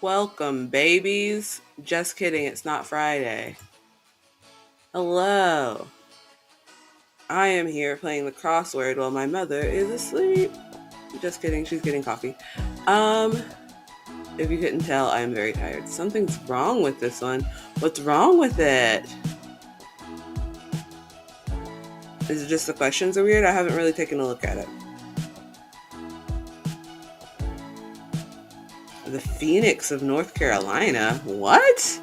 Welcome, babies. Just kidding, it's not Friday. Hello. I am here playing the crossword while my mother is asleep. Just kidding, she's getting coffee. Um, if you couldn't tell, I am very tired. Something's wrong with this one. What's wrong with it? Is it just the questions are weird? I haven't really taken a look at it. The Phoenix of North Carolina? What?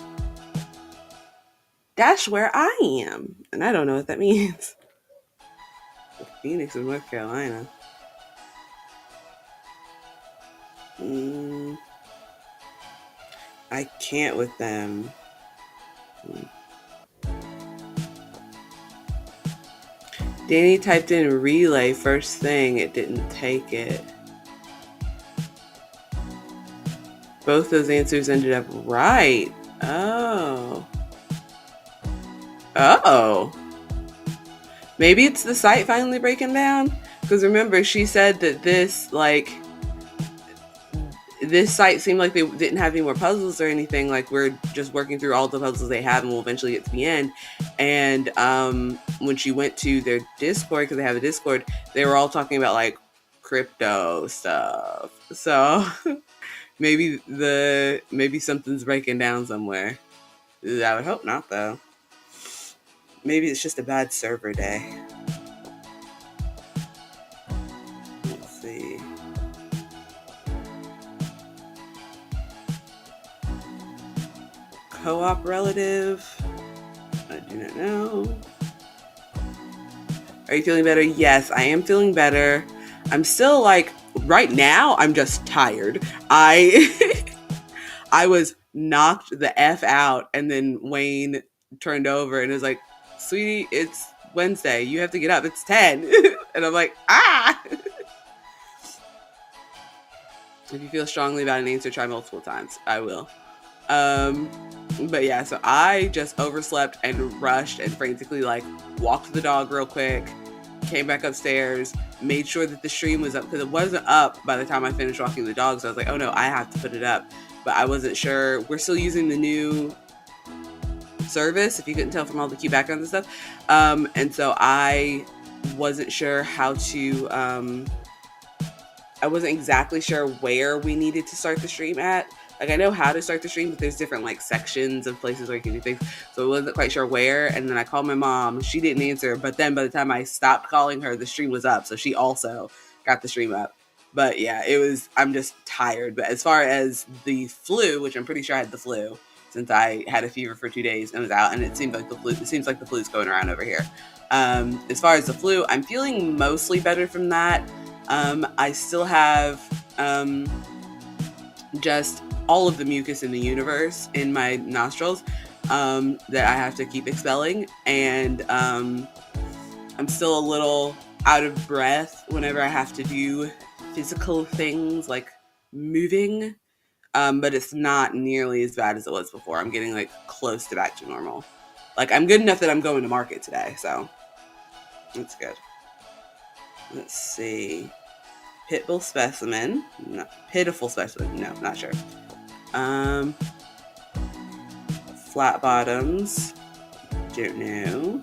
That's where I am. And I don't know what that means. The Phoenix of North Carolina. I can't with them. Danny typed in relay first thing. It didn't take it. Both those answers ended up right. Oh. Oh. Maybe it's the site finally breaking down? Because remember, she said that this site seemed like they didn't have any more puzzles or anything. Like, we're just working through all the puzzles they have and we'll eventually get to the end. And when she went to their Discord, because they have a Discord, they were all talking about like crypto stuff. So maybe something's breaking down somewhere. I would hope not, though. Maybe it's just a bad server day. Let's see. Co-op relative. I do not know. Are you feeling better? Yes, I am feeling better. I'm still like, right now, I'm just tired. I was knocked the F out, and then Wayne turned over and was like, sweetie, it's Wednesday. You have to get up. It's 10. And I'm like, ah! If you feel strongly about an answer, try multiple times. I will. But yeah, so I just overslept and rushed and frantically like walked the dog real quick, came back upstairs, made sure that the stream was up because it wasn't up by the time I finished walking the dog. So I was like, oh no, I have to put it up. But I wasn't sure. We're still using the new service, if you couldn't tell from all the cute backgrounds and stuff. And so I wasn't sure how to, I wasn't exactly sure where we needed to start the stream at. Like, I know how to start the stream, but there's different like sections of places where you can do things. So I wasn't quite sure where. And then I called my mom. She didn't answer. But then by the time I stopped calling her, the stream was up. So she also got the stream up. But yeah, I'm just tired. But as far as the flu, which I'm pretty sure I had the flu since I had a fever for 2 days and was out, and it seems like the flu's going around over here. As far as the flu, I'm feeling mostly better from that. I still have just all of the mucus in the universe in my nostrils that I have to keep expelling. And I'm still a little out of breath whenever I have to do physical things like moving. But it's not nearly as bad as it was before. I'm getting like close to back to normal. Like, I'm good enough that I'm going to market today. So that's good. Let's see. Pitbull specimen. No, pitiful specimen. No, not sure. Flat bottoms. Don't know.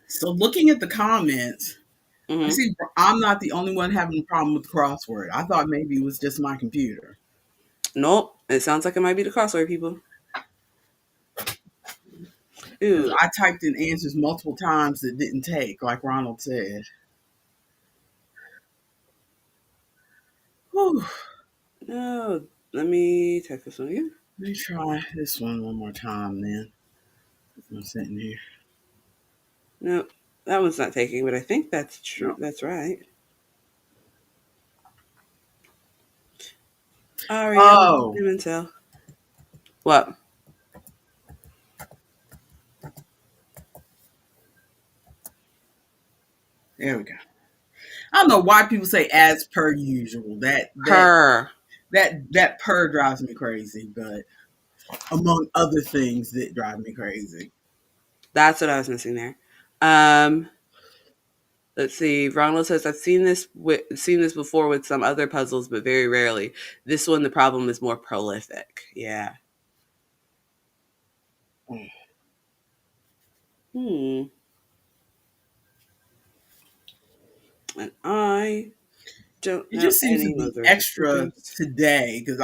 So looking at the comments, I Mm-hmm. see I'm not the only one having a problem with the crossword. I thought maybe it was just my computer. Nope. It sounds like it might be the crossword people. Because Ooh. I typed in answers multiple times that didn't take, like Ronald said. Whew. No. Let me check this one again. Let me try this one more time then. I'm sitting here. No, that one's not taking, but I think that's true. No. That's right. Ariel Oh, Pimentel. What? there we go. I don't know why people say as per usual. Per. That per drives me crazy, but among other things that drive me crazy. That's what I was missing there. Um, let's see. Ronald says I've seen this before with some other puzzles, but very rarely. This one, the problem is more prolific. Yeah. Mm. Hmm. And I don't It know just seems to any be other extra descriptors. today because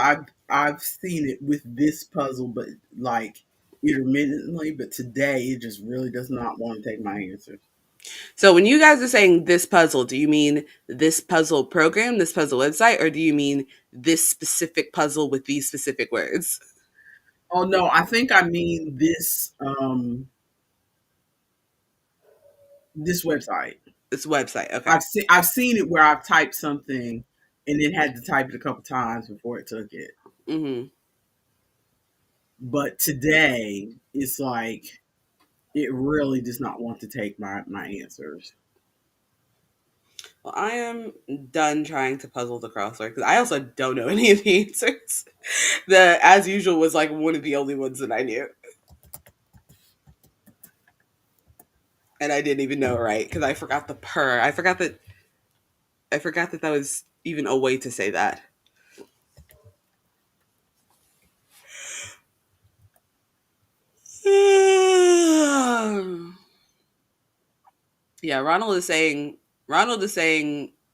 I've seen it with this puzzle, but like intermittently. But today it just really does not want to take my answers. So when you guys are saying this puzzle, do you mean this puzzle program, this puzzle website, or do you mean this specific puzzle with these specific words? Oh no, I think I mean this website. This website. Okay. I've seen it where I've typed something and then had to type it a couple times before it took it. Mm-hmm. But today it's like it really does not want to take my answers. Well, I am done trying to puzzle the crossword because I also don't know any of the answers. The as usual was like one of the only ones that I knew, and I didn't even know it right because I forgot the per. I forgot that that was even a way to say that. Yeah, Ronald is saying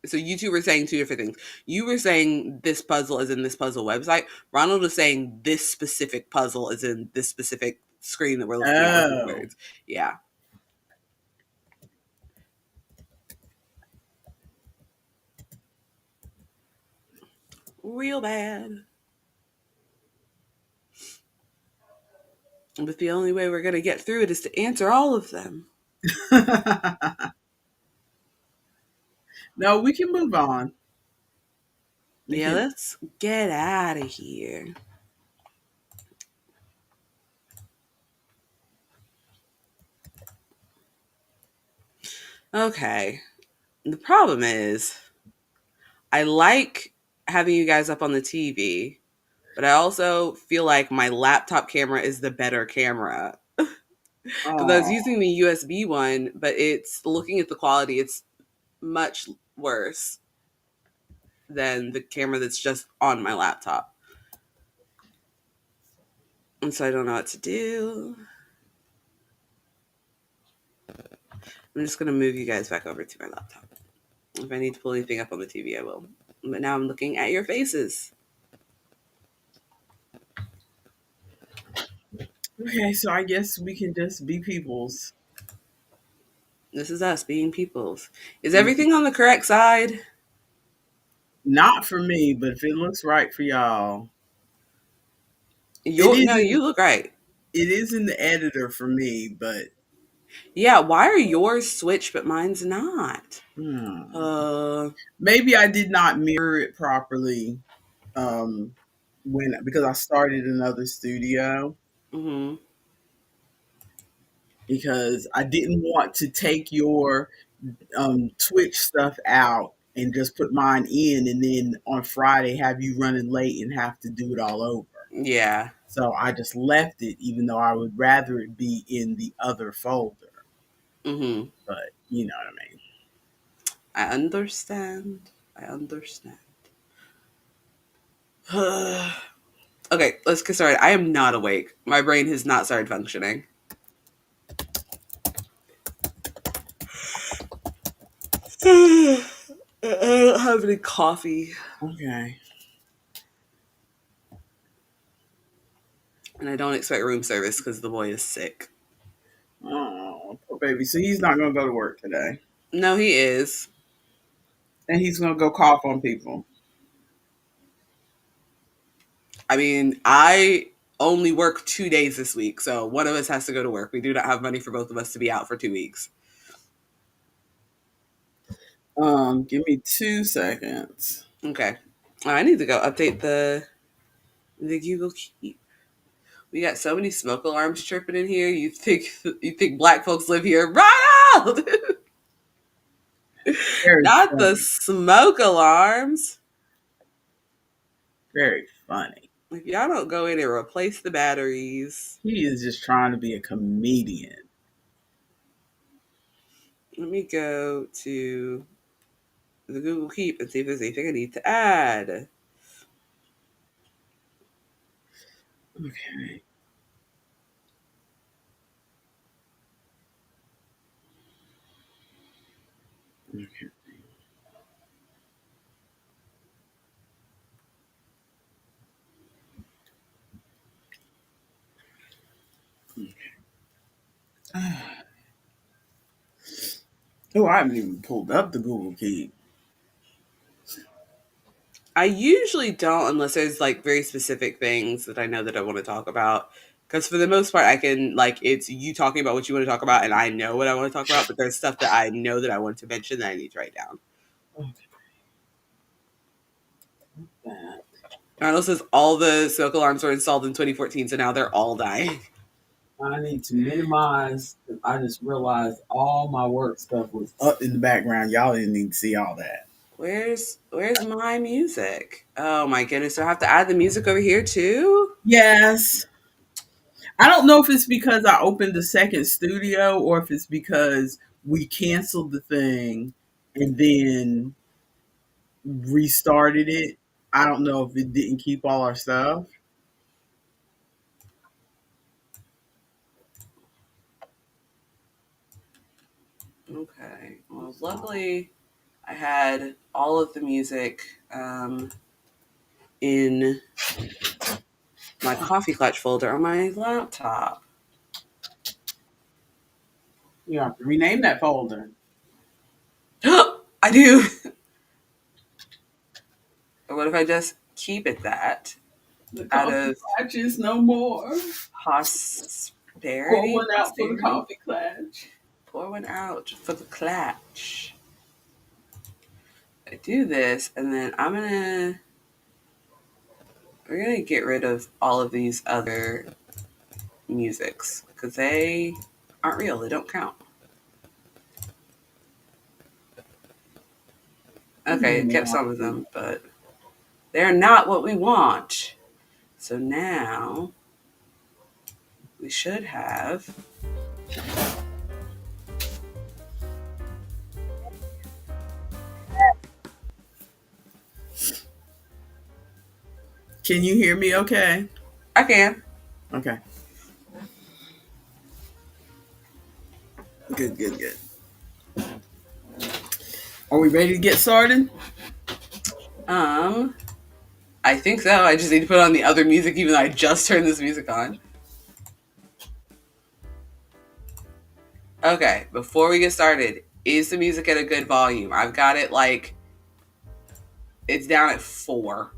so you two were saying two different things. You were saying this puzzle is in this puzzle website. Ronald is saying this specific puzzle is in this specific screen that we're looking at with these Oh. words. Yeah. Real bad. But the only way we're gonna get through it is to answer all of them. No, we can move on. We Yeah, can. let's get out of here. Okay. The problem is I like having you guys up on the TV, but I also feel like my laptop camera is the better camera. Because I was Oh. using the USB one, but it's looking at the quality, it's much worse than the camera that's just on my laptop. And so I don't know what to do. I'm just going to move you guys back over to my laptop. If I need to pull anything up on the TV, I will. But now I'm looking at your faces. Okay, so I guess we can just be peoples. This is us being peoples. Is everything on the correct side? Not for me, but if it looks right for y'all, it You is no, in you look right. it is in the editor for me, but Yeah, why are yours switched but mine's not? hmm, Uh, maybe I did not mirror it properly um, when because I started another studio mhm. because I didn't want to take your Twitch stuff out and just put mine in, and then on Friday have you running late and have to do it all over. Yeah. So I just left it, even though I would rather it be in the other folder. Mhm. But you know what I mean. I understand. I understand. Okay, let's get started. I am not awake. My brain has not started functioning. have any coffee. Okay. And I don't expect room service because the boy is sick. Oh, poor baby. So he's not going to go to work today. No, he is. And he's going to go cough on people. I mean, I only work 2 days this week, so one of us has to go to work. We do not have money for both of us to be out for 2 weeks. Give me 2 seconds. Okay. I need to go update the Google Keep. We got so many smoke alarms chirping in here. You think black folks live here? Ronald! Very Not funny. the smoke alarms. Very funny. If y'all don't go in and replace the batteries. He is just trying to be a comedian. Let me go to the Google Keep and see if there's anything I need to add. Okay. Okay. Oh, I haven't even pulled up the Google Keep. I usually don't unless there's like very specific things that I know that I want to talk about. Because for the most part, I can like it's you talking about what you want to talk about, and I know what I want to talk about. But there's stuff that I know that I want to mention that I need to write down. Okay. That. Arnold says all the smoke alarms were installed in 2014, so now they're all dying. I need to minimize. I just realized all my work stuff was up in the background. Y'all didn't need to see all that. Where's my music? Oh my goodness! Do I have to add the music over here too? Yes. I don't know if it's because I opened the second studio or if it's because we canceled the thing and then restarted it. I don't know if it didn't keep all our stuff. Okay. Well, luckily, I had all of the music in my coffee clutch folder on my laptop. You have to rename that folder. I do. Or what if I just keep it that The out coffee of clutches no more. prosperity? Pour one out for the Prosperity? coffee clutch. Pour one out for the clutch. I do this, and then we're gonna get rid of all of these other musics because they aren't real. They don't count. Okay, it kept some of them, but they're not what we want. So now we should have Can you hear me okay? I can. Okay. Good, good, good. Are we ready to get started? I think so. I just need to put on the other music even though I just turned this music on. Okay, before we get started, is the music at a good volume? I've got it like it's down at 4.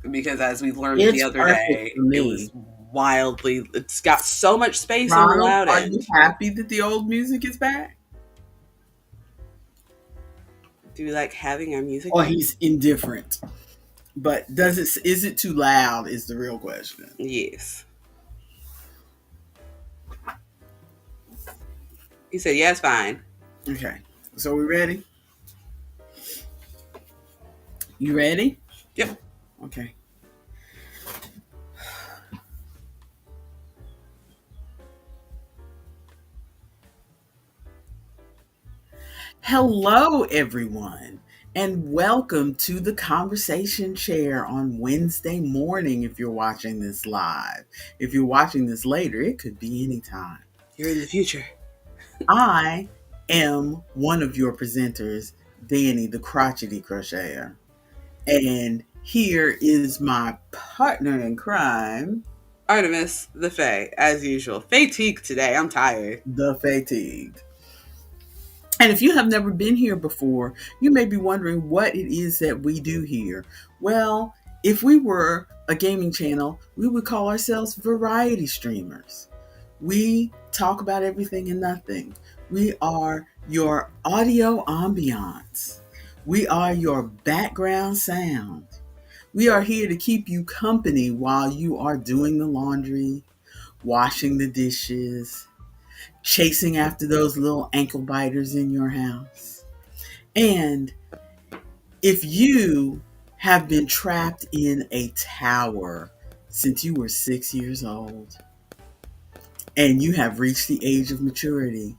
Because as we learned the other day, it was wildly. It's got so much space on the loud Are end. you happy that the old music is back? Do we like having our music? Or he's indifferent. But is it too loud is the real question. Yes. He said, yeah, it's fine. Okay. So we ready? You ready? Yep. Okay. Hello, everyone, and welcome to the Conversation Chair on Wednesday morning if you're watching this live. If you're watching this later, it could be any time. You're in the future. I am one of your presenters, Dani, the crotchety crocheter. And here is my partner in crime, Artemis, the Fae, as usual. Fatigue today. I'm tired. the fatigued. And if you have never been here before, you may be wondering what it is that we do here. Well, if we were a gaming channel, we would call ourselves variety streamers. We talk about everything and nothing. We are your audio ambiance. We are your background sound. We are here to keep you company while you are doing the laundry, washing the dishes, chasing after those little ankle biters in your house. And if you have been trapped in a tower since you were 6 years old and you have reached the age of maturity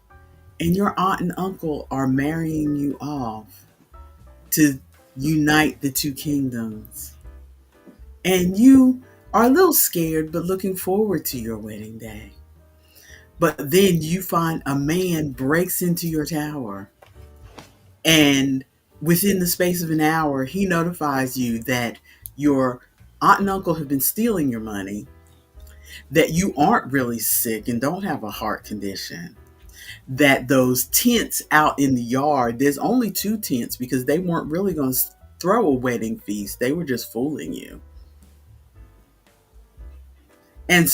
and your aunt and uncle are marrying you off to unite the two kingdoms, and you are a little scared but looking forward to your wedding day. But then you find a man breaks into your tower, and within the space of an hour, he notifies you that your aunt and uncle have been stealing your money, that you aren't really sick and don't have a heart condition, that those tents out in the yard, there's only 2 tents because they weren't really going to throw a wedding feast. They were just fooling you. And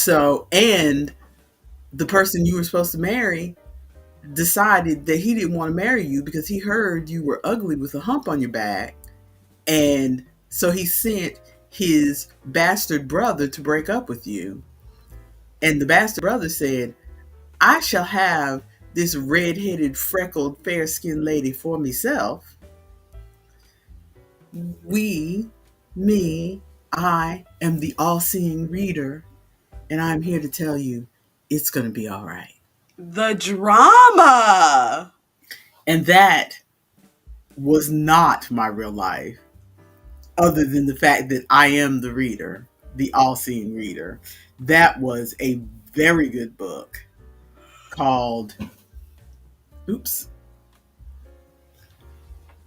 the person you were supposed to marry decided that he didn't want to marry you because he heard you were ugly with a hump on your back. And so he sent his bastard brother to break up with you. And the bastard brother said, I shall have this red-headed, freckled, fair-skinned lady for myself. I am the all-seeing reader, and I'm here to tell you it's going to be all right. The drama! And that was not my real life, other than the fact that I am the reader, the all-seeing reader. That was a very good book called,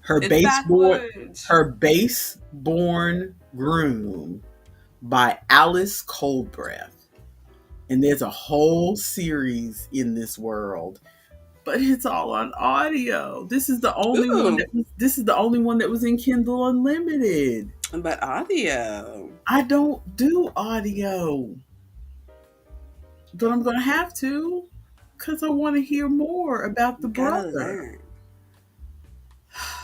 Her Baseborn Groom by Alice Coldbreath. And there's a whole series in this world, but it's all on audio. This is the only one that was in Kindle Unlimited. But audio. I don't do audio, but I'm gonna have to because I want to hear more about the brother.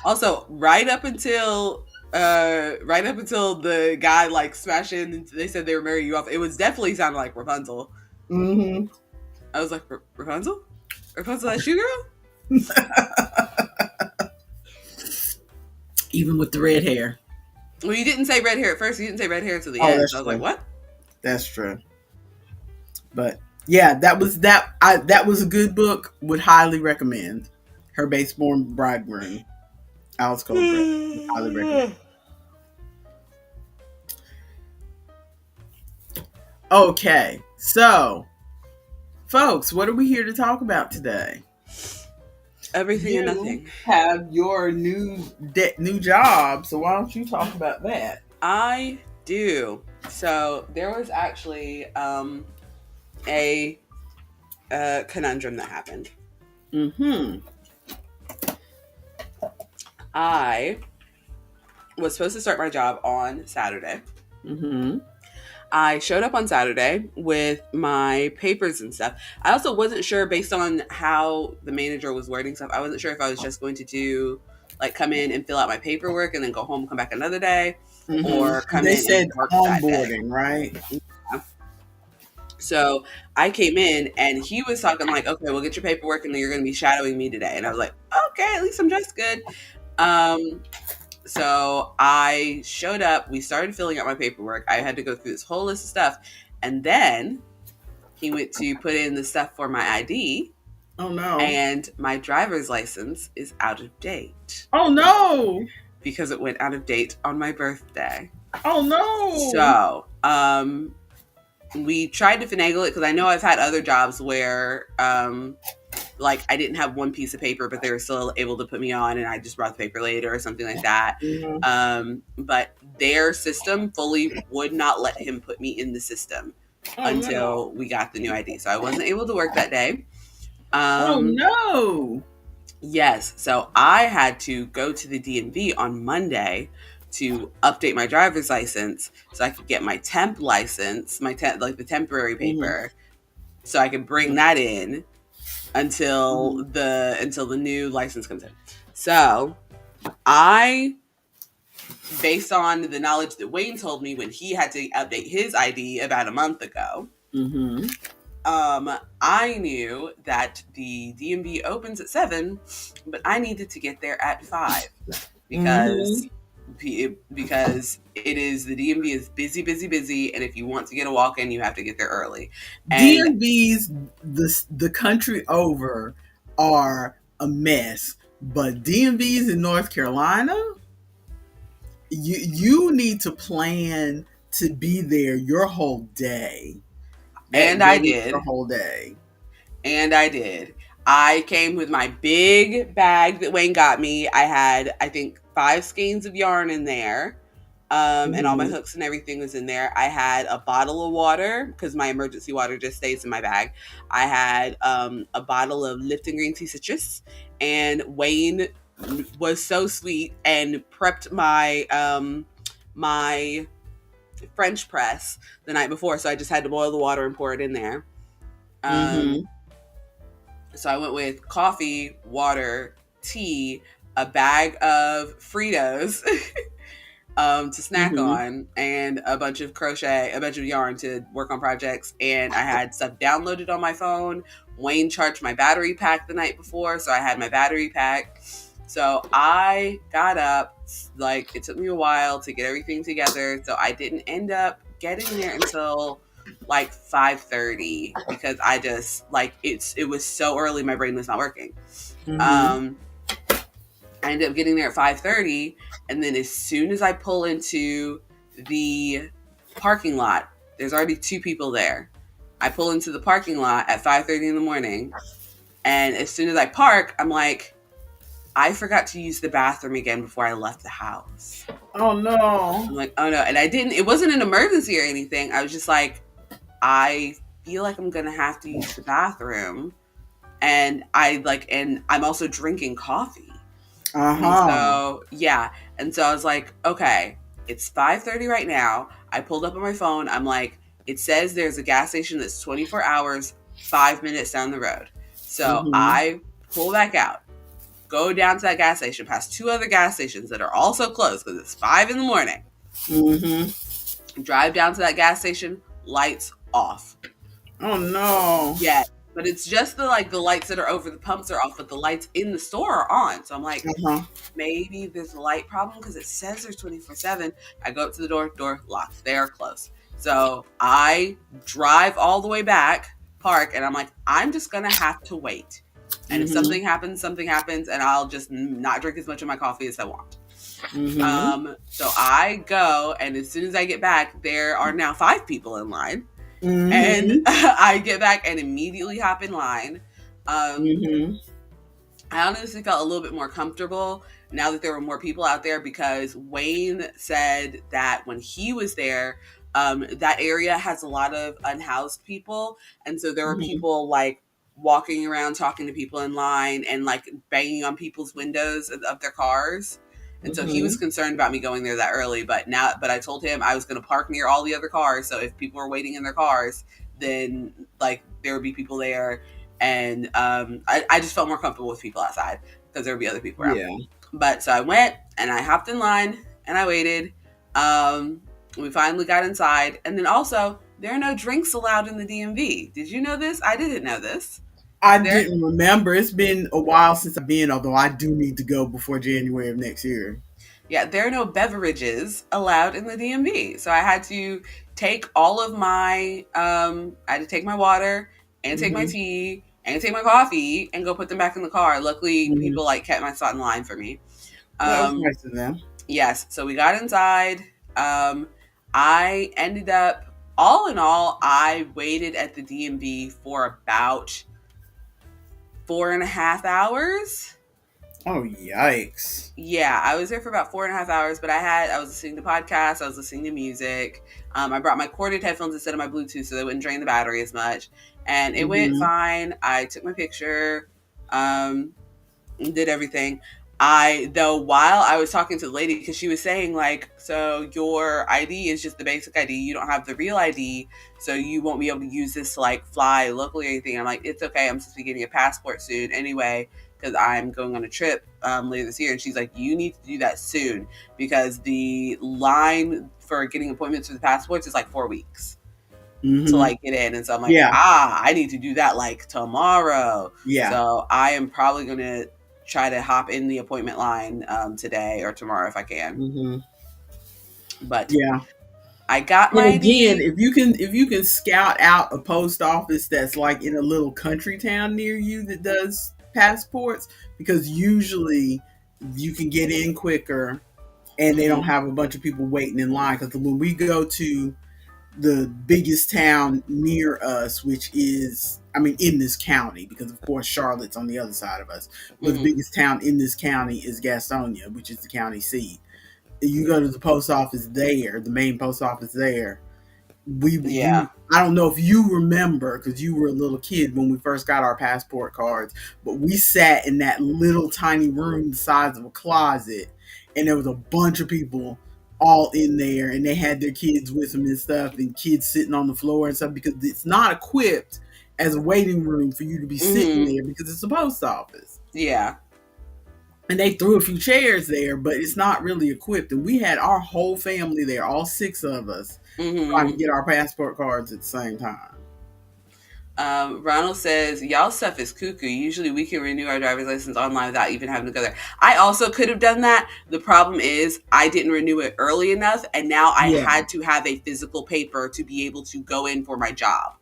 Also, right up until the guy like smashed in and they said they were marrying you off, it was definitely sounded like Rapunzel. Mm-hmm. I was like, Rapunzel? Rapunzel, that shoe girl? Even with the red hair. Well, you didn't say red hair at first. You didn't say red hair until the end. So I was like, what? That's true. But yeah, that was a good book. Would highly recommend. Her Baseborn Bridegroom. Alice Coldbreath. Would highly recommend. Okay, so folks, what are we here to talk about today? Everything and nothing. Have your new job, so why don't you talk about that? I do. So there was actually a conundrum that happened. Mm-hmm. I was supposed to start my job on Saturday. Mm-hmm. I showed up on Saturday with my papers and stuff. I also wasn't sure, based on how the manager was wording stuff, I wasn't sure if I was just going to come in and fill out my paperwork and then go home, come back another day, or come in and work that day. They said onboarding, right? Yeah. So I came in and he was talking like, okay, we'll get your paperwork and then you're going to be shadowing me today. And I was like, okay, at least I'm dressed good. So I showed up, we started filling out my paperwork. I had to go through this whole list of stuff. And then he went to put in the stuff for my ID. Oh no. And my driver's license is out of date. Oh no. Because it went out of date on my birthday. Oh no. So, we tried to finagle it because I know I've had other jobs where, like I didn't have one piece of paper, but they were still able to put me on, and I just brought the paper later or something like that. Mhm. But their system fully would not let him put me in the system Oh no. until we got the new ID. So I wasn't able to work that day. Oh Um, no. yes, so I had to go to the DMV on Monday to update my driver's license so I could get my temp license, like the temporary Mhm. paper, so I could bring that in until the new license comes in. So I, based on the knowledge that Wayne told me when he had to update his ID about a month ago, Mhm. I knew that the DMV opens at 7, but I needed to get there at 5 because Mhm. because it is the DMV is busy, busy, busy, and if you want to get a walk in, you have to get there early. And DMVs the country over are a mess, but DMVs in North Carolina, you need to plan to be there your whole day. That and I really is your did, whole day. and I did. I came with my big bag that Wayne got me. I had, I think, 5 skeins of yarn in there. And all my Mhm. hooks and everything was in there. I had a bottle of water because my emergency water just stays in my bag. I had a bottle of Lipton green tea citrus, and Wayne was so sweet and prepped my French press the night before, so I just had to boil the water and pour it in there. Um, Mhm. so I went with coffee, water, tea, a bag of Fritos to snack Mhm. on, and a bunch of yarn to work on projects. And I had stuff downloaded on my phone. Wayne charged my battery pack the night before, so I had my battery pack. So I got up, like it took me a while to get everything together. So I didn't end up getting there until like 5:30 because I just like it was so early, my brain was not working. Mhm. Um I ended up getting there at 5:30, and then as soon as I pull into the parking lot, there's already 2 people there. I pull into the parking lot at 5:30 in the morning, and as soon as I park, I'm like, I forgot to use the bathroom again before I left the house. Oh I'm no. like, oh no, and I didn't. It wasn't an emergency or anything. I was just like, I feel like I'm gonna have to use the bathroom, and I'm also drinking coffee. And Uh-huh. so, yeah. And so I was like, okay, it's 5:30 right now. I pulled up on my phone. I'm like, it says there's a gas station that's 24 hours, 5 minutes down the road. So Mhm. I pull back out, go down to that gas station, past 2 other gas stations that are also closed because it's 5 in the morning. Mhm. Drive down to that gas station, lights off. Oh no. Yeah. But it's just the lights that are over the pumps are off, but the lights in the store are on. So I'm like, Uh-huh. maybe there's a light problem because it says there's 24/7. I go up to the door locked. They are closed. So I drive all the way back, park, and I'm like, I'm just gonna have to wait. And if Mhm. something happens, and I'll just not drink as much of my coffee as I want. Mhm. So I go, and as soon as I get back, there are now 5 people in line, and Mhm. I get back and immediately hop in line. Um, Mhm. I honestly felt a little bit more comfortable now that there were more people out there because Wayne said that when he was there, that area has a lot of unhoused people. And so there were Mhm. people like walking around talking to people in line and like banging on people's windows of their cars. And so he was Mhm. concerned about me going there that early, but I told him I was going to park near all the other cars. So if people were waiting in their cars, then like there would be people there, and I just felt more comfortable with people outside because there would be other people around. Yeah. But so I went and I hopped in line and I waited. We finally got inside, and then also there are no drinks allowed in the DMV. Did you know this? I didn't know this. I There, didn't remember. It's been a while since I've been, although I do need to go before January of next year. yeah, there are no beverages allowed in the DMV. So I had to take all of my, I had to take my water and take my Mhm. tea and take my coffee and go put them back in the car. Luckily, Mhm. people like kept my spot in line for me. That was Um, nice of them. yes, so we got inside. I ended up, all in all, I waited at the DMV for about 4.5 hours. Oh, yikes. Yeah, I was there for about 4.5 hours, but I was listening to podcasts, I was listening to music. I brought my corded headphones instead of my Bluetooth so they wouldn't drain the battery as much. And it went Mm-hmm. fine. I took my picture, did everything. Though, while I was talking to the lady, because she was saying, like, so your ID is just the basic ID, you don't have the real ID, so you won't be able to use this to, like, fly locally or anything. I'm like, it's okay, I'm supposed to be getting a passport soon anyway, because I'm going on a trip later this year. And she's like, you need to do that soon, because the line for getting appointments for the passports is like 4 weeks to, Mm-hmm. like, get in. And so I'm like, Yeah. I need to do that, like, tomorrow. Yeah. So I am probably going to try to hop in the appointment line today or tomorrow if I can. Mm-hmm. But Yeah. I got And my again, ID. if you can scout out a post office that's like in a little country town near you that does passports, because usually you can get in quicker and they don't Mm-hmm. have a bunch of people waiting in line. Because when we go to the biggest town near us, which is, I mean, in this county, because of course Charlotte's on the other side of us, but the Mm-hmm. biggest town in this county is Gastonia, which is the county seat. You go to the post office there, the main post office there. Yeah. I don't know if you remember, because you were a little kid when we first got our passport cards, but we sat in that little tiny room the size of a closet, and there was a bunch of people all in there, and they had their kids with them and stuff, and kids sitting on the floor and stuff, because it's not equipped as a waiting room for you to be sitting Mm-hmm. there, because it's a post office. Yeah. And they threw a few chairs there, but it's not really equipped. And we had our whole family there, all 6 of us, trying to Mm-hmm. get our passport cards at the same time. Ronald says, y'all stuff is cuckoo. Usually we can renew our driver's license online without even having to go there. I also could have done that. The problem is I didn't renew it early enough, and now I Yeah, had to have a physical paper to be able to go in for my job.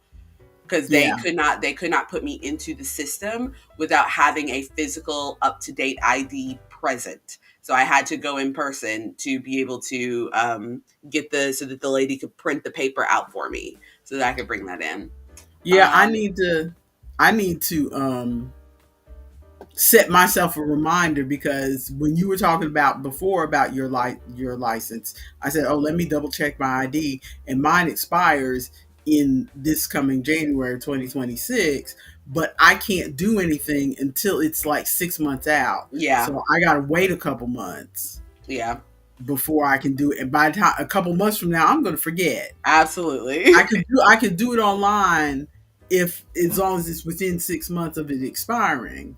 Because yeah, they could not put me into the system without having a physical up-to-date ID present. So I had to go in person to be able to so that the lady could print the paper out for me so that I could bring that in. yeah. Um, I need to set myself a reminder, because when you were talking about before about your license, I said, "Oh, let me double check my ID," and mine expires in this coming January 2026, but I can't do anything until it's like 6 months out. yeah, So I got to wait a couple months yeah, before I can do it. And by the time a couple months from now, I'm going to forget. absolutely. I can do it online if as long as it's within 6 months of it expiring.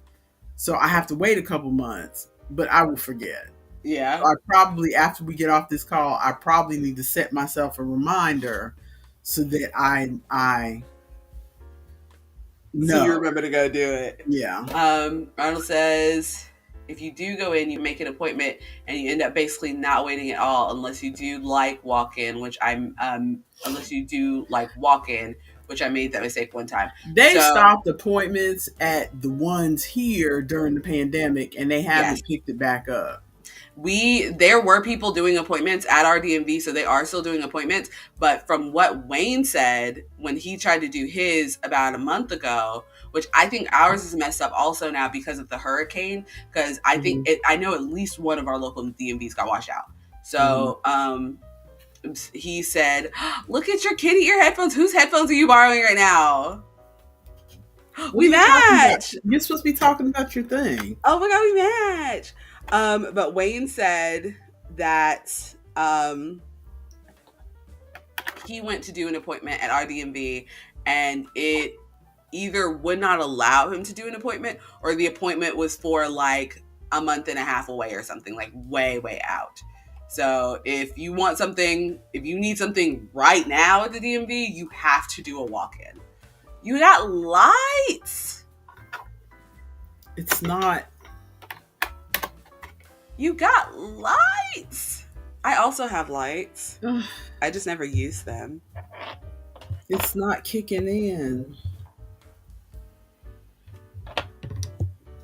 So I have to wait a couple months, but I will forget. Yeah. I probably, after we get off this call, I probably need to set myself a reminder so that I So you know. remember to go do it. Yeah. Ronald says, if you do go in, you make an appointment, and you end up basically not waiting at all unless you do like walk in, unless you do like walk in, which I made that mistake one time. They So stopped appointments at the ones here during the pandemic, and they yes, haven't picked it back up. there were people doing appointments at our DMV, so they are still doing appointments. But from what Wayne said when he tried to do his about a month ago, which I think ours is messed up also now because of the hurricane, because Mm-hmm. I know at least one of our local DMVs got washed out. Mm-hmm. So he said, "Look at your kitty ear headphones. Whose headphones are you borrowing right now? What We are you talking about? match. You're supposed to be talking about your thing. Oh my god, we match." But Wayne said that he went to do an appointment at our DMV, and it either would not allow him to do an appointment, or the appointment was for like a month and a half away or something, like way, way out. So if you need something right now at the DMV, you have to do a walk-in. You got lights. It's not. You got lights. I also have lights. I just never use them. It's not kicking in.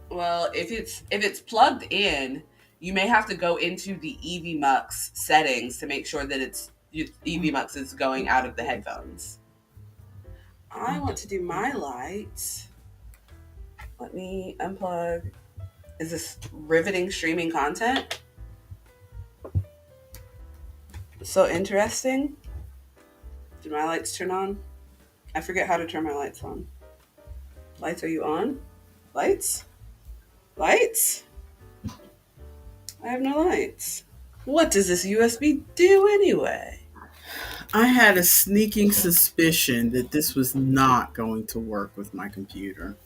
Well, if it's plugged in, you may have to go into the EVMux settings to make sure that EVMux is going out of the headphones. I want to do my lights. Let me unplug. Is this riveting streaming content? So interesting. Did my lights turn on? I forget how to turn my lights on. Lights, are you on? Lights? Lights? I have no lights. What does this USB do anyway? I had a sneaking suspicion that this was not going to work with my computer.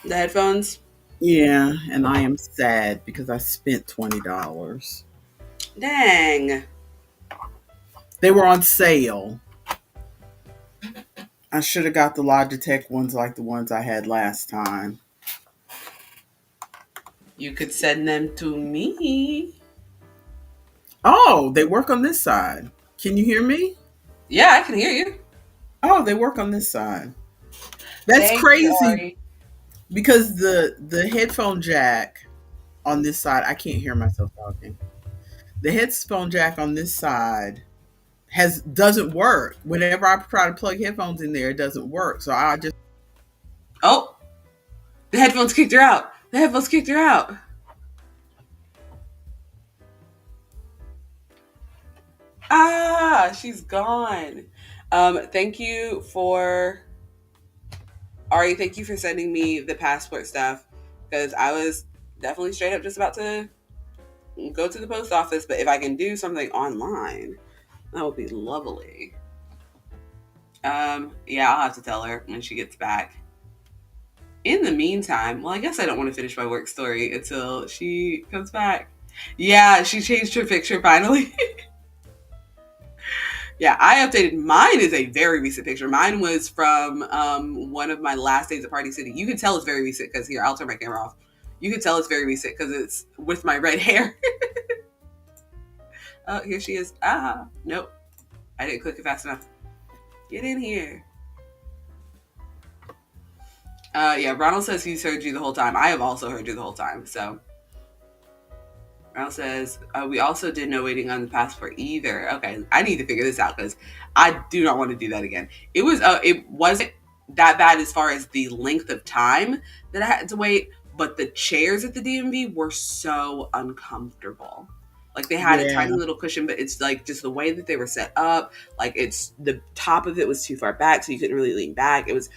The headphones? Yeah, and I am sad because I spent $20. Dang. They were on sale. I should have got the Logitech ones like the ones I had last time. You could send them to me. Oh, they work on this side. Can you hear me? Yeah, I can hear you. Oh, they work on this side. That's Thank you, crazy Ari. because the headphone jack on this side, I can't hear myself talking. The headphone jack on this side has doesn't work. Whenever I try to plug headphones in there, it doesn't work. So I just Oh, the headphones kicked her out. The headphones kicked her out. Ah, she's gone. Thank you for Ari. Thank you for sending me the passport stuff because I was definitely straight up just about to go to the post office. But if I can do something online, that would be lovely. Yeah, I'll have to tell her when she gets back. In the meantime, well, I guess I don't want to finish my work story until she comes back. Yeah, she changed her picture finally. Yeah, I updated. Mine is a very recent picture. Mine was from one of my last days at Party City. You can tell it's very recent because here, I'll turn my camera off. You can tell it's very recent because it's with my red hair. Oh, here she is. Ah, nope. I didn't click it fast enough. Get in here. Yeah, Ronald says he's heard you the whole time. I have also heard you the whole time. So Ronald says we also did no waiting on the passport either. Okay, I need to figure this out because I do not want to do that again. It wasn't that bad as far as the length of time that I had to wait, but the chairs at the DMV were so uncomfortable. Like they had a yeah. tiny little cushion, but it's like just the way that they were set up. Like it's the top of it was too far back, so you couldn't really lean back. It was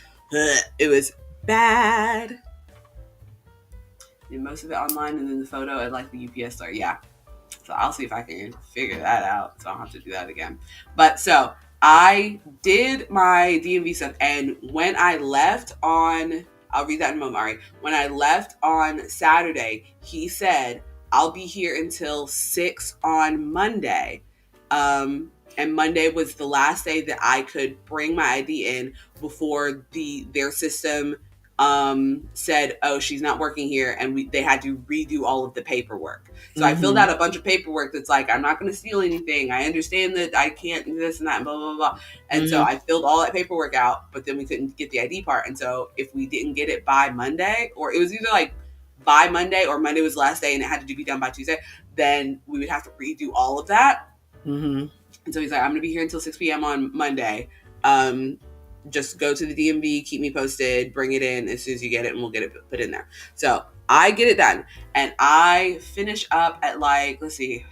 bad. Did most of it online and then the photo at like the UPS store. Yeah. So I'll see if I can figure that out. So I'll have to do that again. But so I did my DMV stuff. And when I left on, I'll read that in a moment, Ari. When I left on Saturday, he said, I'll be here until 6 on Monday. And Monday was the last day that I could bring my ID in before their system said, oh, she's not working here, and they had to redo all of the paperwork. So I filled out a bunch of paperwork that's like, I'm not going to steal anything. I understand that I can't do this and that and blah, blah, blah. And so I filled all that paperwork out, but then we couldn't get the ID part. And so if we didn't get it by Monday, or it was either like by Monday or Monday was the last day and it had to be done by Tuesday, then we would have to redo all of that. And so he's like, I'm going to be here until 6 p.m. on Monday. Just go to the DMV, keep me posted, bring it in as soon as you get it, and we'll get it put in there. So I get it done, and I finish up at like, let's see,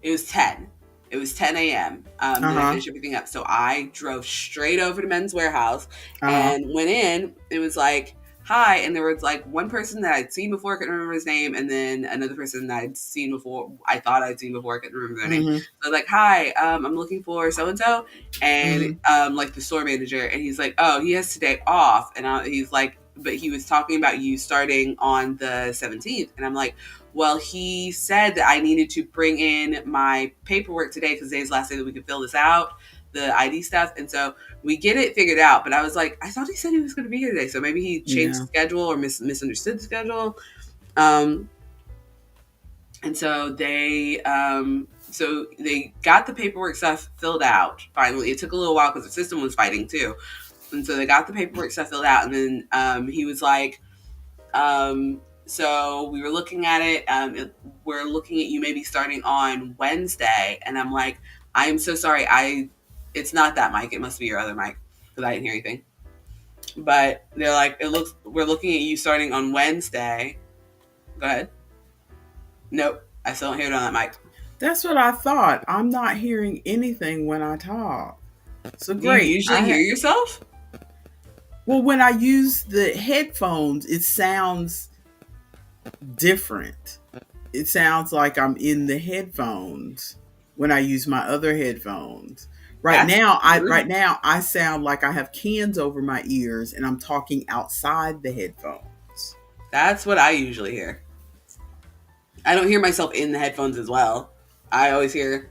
it was 10. It was 10 a.m. Then I finished everything up. So I drove straight over to Men's Warehouse and went in. It was like, hi. And there was like one person that I'd seen before, I couldn't remember his name. And then another person that I'd seen before, I thought I'd seen before, I couldn't remember their name. So I was like, hi, I'm looking for so-and-so. And like the store manager. And he's like, oh, he has today off. And he's like, but he was talking about you starting on the 17th. And I'm like, well, he said that I needed to bring in my paperwork today because today's the last day that we could fill this out, the ID stuff. And so we get it figured out. But I was like, I thought he said he was going to be here today. So maybe he changed the schedule or misunderstood the schedule. And so they got the paperwork stuff filled out. Finally, it took a little while because the system was fighting too. And so they got the paperwork stuff filled out. And then he was like, so we were looking at it. We're looking at you maybe starting on Wednesday. And I'm like, I am so sorry. It's not that mic. It must be your other mic because I didn't hear anything. But they're like, we're looking at you starting on Wednesday. Go ahead. Nope, I still don't hear it on that mic. That's what I thought. I'm not hearing anything when I talk. So Do you great. usually hear yourself? Well, when I use the headphones, it sounds different. It sounds like I'm in the headphones when I use my other headphones. Right now I sound like I have cans over my ears and I'm talking outside the headphones. That's what I usually hear. I don't hear myself in the headphones as well. I always hear,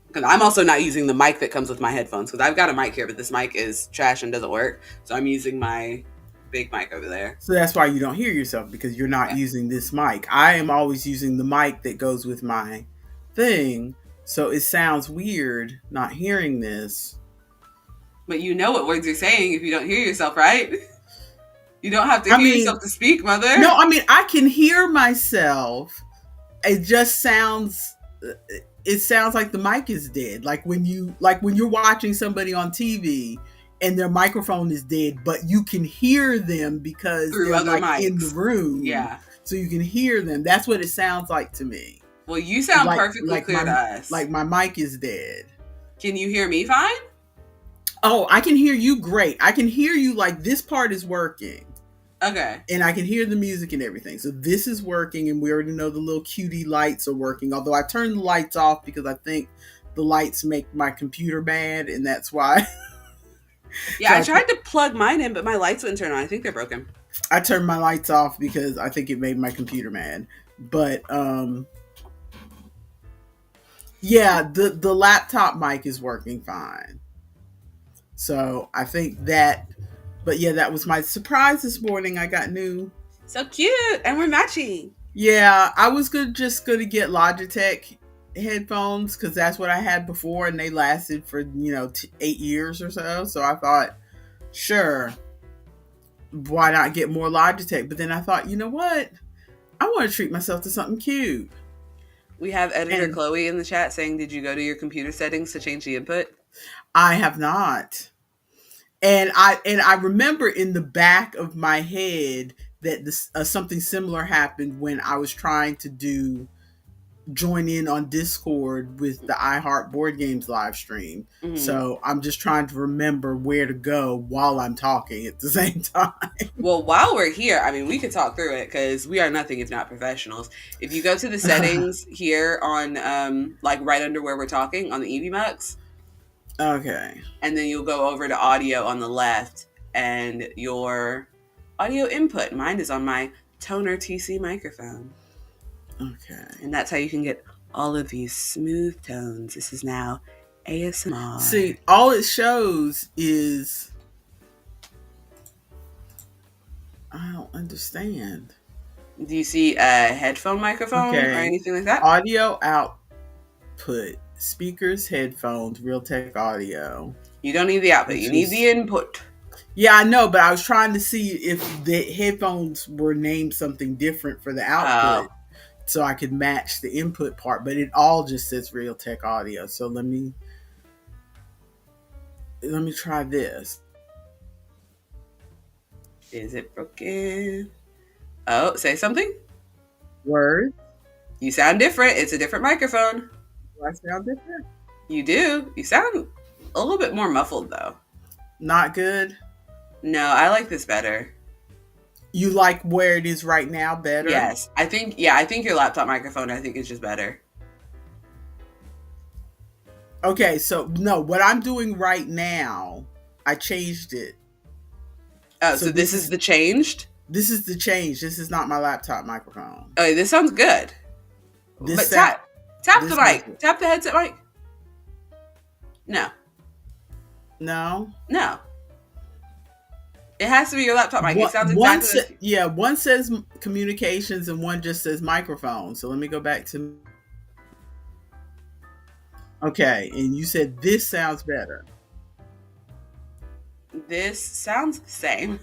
because I'm also not using the mic that comes with my headphones, because I've got a mic here, but this mic is trash and doesn't work. So I'm using my big mic over there. So that's why you don't hear yourself, because you're not using this mic. I am always using the mic that goes with my thing. So it sounds weird not hearing this. But you know what words you're saying if you don't hear yourself, right? You don't have to hear yourself to speak, mother. No, I mean, I can hear myself. It just sounds like the mic is dead. Like when you're watching somebody on TV and their microphone is dead, but you can hear them because through they're other like mics in the room. Yeah. So you can hear them. That's what it sounds like to me. Well, you sound perfectly clear to us. Like my mic is dead. Can you hear me fine? Oh, I can hear you great. I can hear you like this part is working. Okay. And I can hear the music and everything. So this is working, and we already know the little cutie lights are working. Although I turned the lights off because I think the lights make my computer bad, and that's why. Yeah, so I tried to plug mine in, but my lights wouldn't turn on. I think they're broken. I turned my lights off because I think it made my computer mad. But yeah, the laptop mic is working fine. So I think that. But yeah, that was my surprise this morning. I got new. So cute. And we're matching. Yeah, I was just going to get Logitech headphones because that's what I had before. And they lasted for, 8 years or so. So I thought, sure, why not get more Logitech? But then I thought, you know what? I want to treat myself to something cute. We have editor Chloe in the chat saying, did you go to your computer settings to change the input? I have not. And I remember in the back of my head that something similar happened when I was trying to join in on Discord with the iHeart Board Games live stream. Mm-hmm. So I'm just trying to remember where to go while I'm talking at the same time. Well, while we're here, I mean, we could talk through it because we are nothing if not professionals. If you go to the settings here on like right under where we're talking on the EVMux. Okay. And then you'll go over to audio on the left and your audio input. Mine is on my Toner TC microphone. Okay. And that's how you can get all of these smooth tones. This is now ASMR. See, all it shows is... I don't understand. Do you see a headphone microphone or anything like that? Audio output. Speakers, headphones, Realtek audio. You don't need the output. You need the input. Yeah, I know, but I was trying to see if the headphones were named something different for the output so I could match the input part, but it all just says Realtek audio. So let me try this. Is it broken? Oh, say something. Word. You sound different. It's a different microphone. Do I sound different? You do. You sound a little bit more muffled, though. Not good? No, I like this better. You like where it is right now better? Yes. I think your laptop microphone, is just better. Okay, so no, what I'm doing right now, I changed it. Oh, so this is the changed? This is the change. This is not my laptop microphone. Oh, this sounds good. Tap the mic. Tap the headset mic. No. No? No. It has to be your laptop mic. It sounds exactly one says communications and one just says microphone. So let me go back to... Okay, and you said this sounds better. This sounds the same.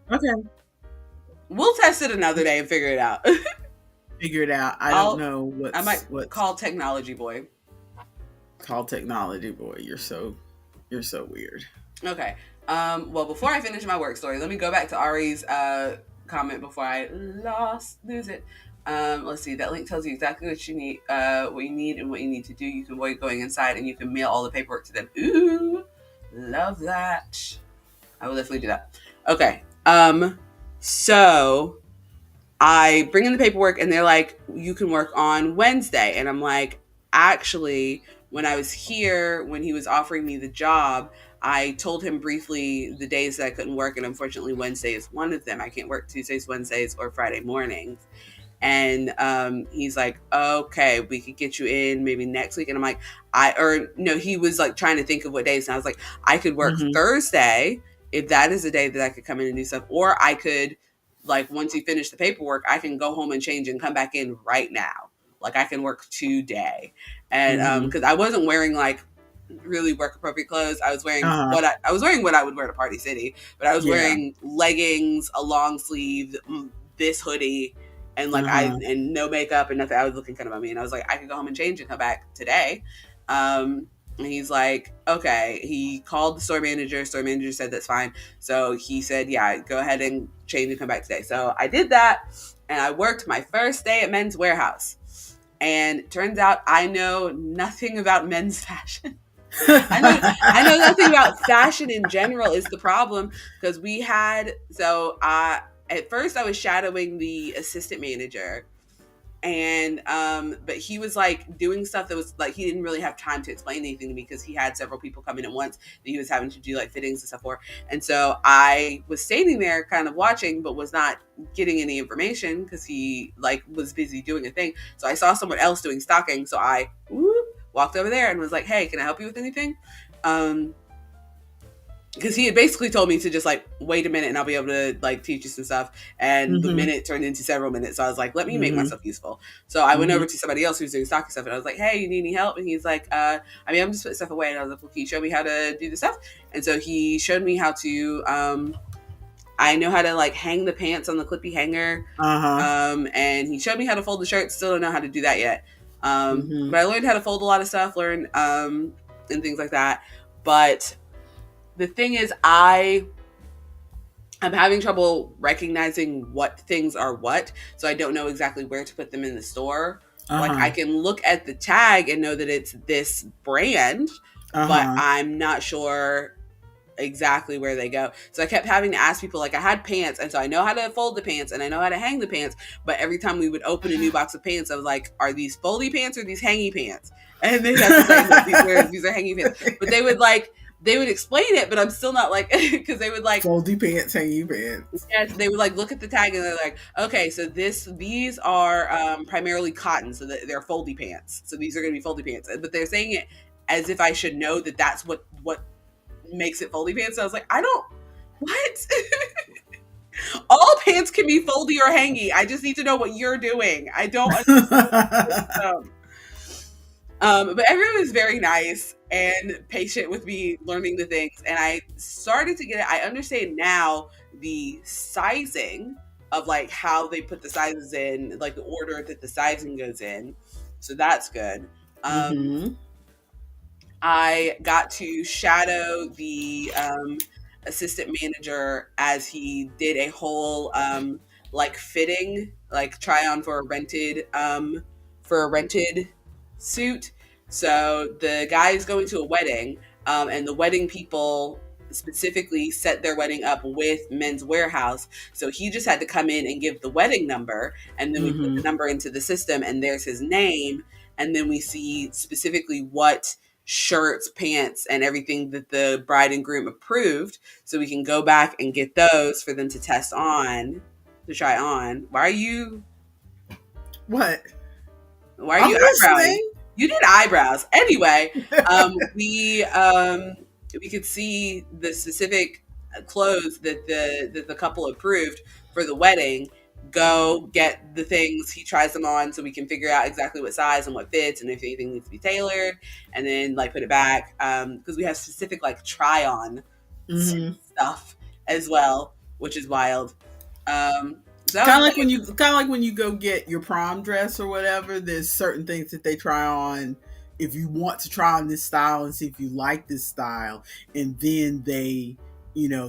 Okay. We'll test it another day and figure it out. Figure it out. I don't know what I might call Technology Boy. Call Technology Boy. You're so weird. Okay. Well, before I finish my work story, let me go back to Ari's comment before I lose it. Let's see. That link tells you exactly what you need and what you need to do. You can avoid going inside, and you can mail all the paperwork to them. Ooh, love that. I will definitely do that. Okay. So I bring in the paperwork, and they're like, "You can work on Wednesday," and I'm like, "Actually, when I was here, when he was offering me the job, I told him briefly the days that I couldn't work, and unfortunately, Wednesday is one of them. I can't work Tuesdays, Wednesdays, or Friday mornings." And he's like, "Okay, we could get you in maybe next week." And I'm like, he was like trying to think of what days. And I was like, I could work Thursday if that is a day that I could come in and do stuff. Or I could, like, once you finish the paperwork, I can go home and change and come back in right now. Like, I can work today. And because I wasn't wearing like really work appropriate clothes. I was wearing I was wearing what I would wear to Party City, but I was wearing leggings, a long sleeve, this hoodie, and like and no makeup and nothing. I was looking kind of bummy, and I was like, I could go home and change and come back today. And he's like, okay. He called the store manager. Store manager said that's fine. So he said, yeah, go ahead and change and come back today. So I did that, and I worked my first day at Men's Warehouse. And it turns out I know nothing about men's fashion. I know nothing about fashion in general is the problem, because at first I was shadowing the assistant manager, and but he was like doing stuff that was like, he didn't really have time to explain anything to me because he had several people come in at once that he was having to do like fittings and stuff for. And so I was standing there kind of watching, but was not getting any information because he like was busy doing a thing. So I saw someone else doing stocking, so I walked over there and was like, hey, can I help you with anything? Because he had basically told me to just like wait a minute and I'll be able to like teach you some stuff. And the minute turned into several minutes. So I was like, let me make myself useful. So I went over to somebody else who was doing stocking stuff, and I was like, hey, you need any help? And he's like, I'm just putting stuff away. And I was like, well, can you show me how to do this stuff? And so he showed me how to, I know how to like hang the pants on the clippy hanger. And he showed me how to fold the shirt. Still don't know how to do that yet. But I learned how to fold a lot of stuff, and things like that. But the thing is, I'm having trouble recognizing what things are what, so I don't know exactly where to put them in the store. Like, I can look at the tag and know that it's this brand, but I'm not sure exactly where they go. So I kept having to ask people. Like, I had pants, and so I know how to fold the pants and I know how to hang the pants, but every time we would open a new box of pants, I was like, are these foldy pants or these hangy pants? And they'd have to say that these are hangy pants. But they would explain it, but I'm still not like, because they would like foldy pants, hangy pants. Yes, they would like look at the tag and they're like, okay, so these are primarily cotton, so that they're foldy pants. So these are going to be foldy pants, but they're saying it as if I should know that that's what makes it foldy pants. So I was like, I don't what. All pants can be foldy or hangy. I just need to know what you're doing. I don't understand. But everyone was very nice and patient with me learning the things, and I started to get it. I understand now the sizing of like how they put the sizes in, like the order that the sizing goes in. So that's good. I got to shadow the assistant manager as he did a whole like fitting, like try on for a rented suit. So the guy is going to a wedding, and the wedding people specifically set their wedding up with Men's Warehouse. So he just had to come in and give the wedding number, and then we put the number into the system, and there's his name, and then we see specifically what shirts, pants, and everything that the bride and groom approved, so we can go back and get those for them to try on. Why are you eyebrowing? You did eyebrows. Anyway, we could see the specific clothes that the couple approved for the wedding. Go get the things, he tries them on, so we can figure out exactly what size and what fits, and if anything needs to be tailored, and then like put it back, because we have specific like try on stuff as well, which is wild. So kind of like when you go get your prom dress or whatever, there's certain things that they try on if you want to try on this style and see if you like this style, and then they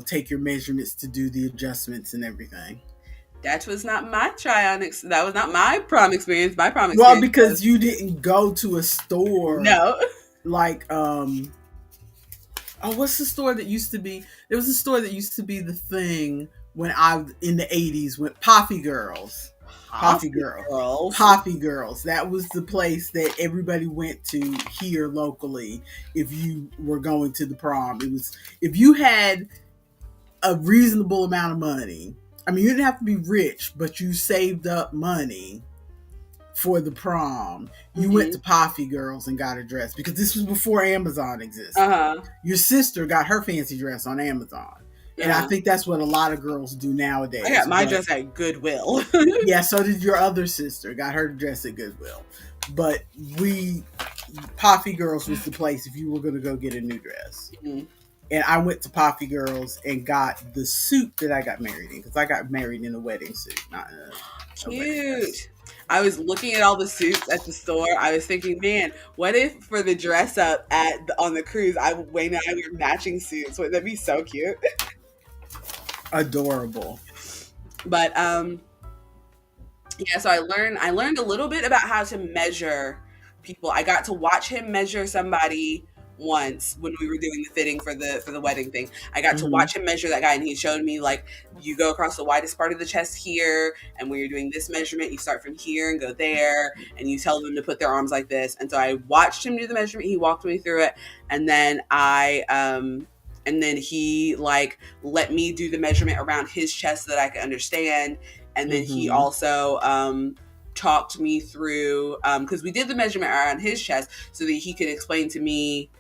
take your measurements to do the adjustments and everything. That was not my that was not my prom experience. My prom Well, experience because was you didn't go to a store no. like what's the store that used to be? There was a store that used to be the thing when I in the 80s with Poppy Girls. Poppy Girls. Poppy Girls. That was the place that everybody went to here locally if you were going to the prom. It was if you had a reasonable amount of money. I mean, you didn't have to be rich, but you saved up money for the prom. You went to Poppy Girls and got a dress because this was before Amazon existed. Your sister got her fancy dress on Amazon. And I think that's what a lot of girls do nowadays. I got my dress at Goodwill. Yeah, so did your other sister. Got her dress at Goodwill. But Poppy Girls was the place if you were going to go get a new dress. And I went to Poppy Girls and got the suit that I got married in because I got married in a wedding suit, not in a wedding dress. I was looking at all the suits at the store. I was thinking, man, what if for the dress up on the cruise, Wayne and I wear matching suits? Wouldn't that be so cute? Adorable. But yeah, so I learned a little bit about how to measure people. I got to watch him measure somebody once when we were doing the fitting for the wedding thing. I got to watch him measure that guy, and he showed me like, you go across the widest part of the chest here, and when you're doing this measurement, you start from here and go there, and you tell them to put their arms like this. And so I watched him do the measurement. He walked me through it, and then and then he like let me do the measurement around his chest so that I could understand. And then he also talked me through because we did the measurement around his chest so that he could explain to me.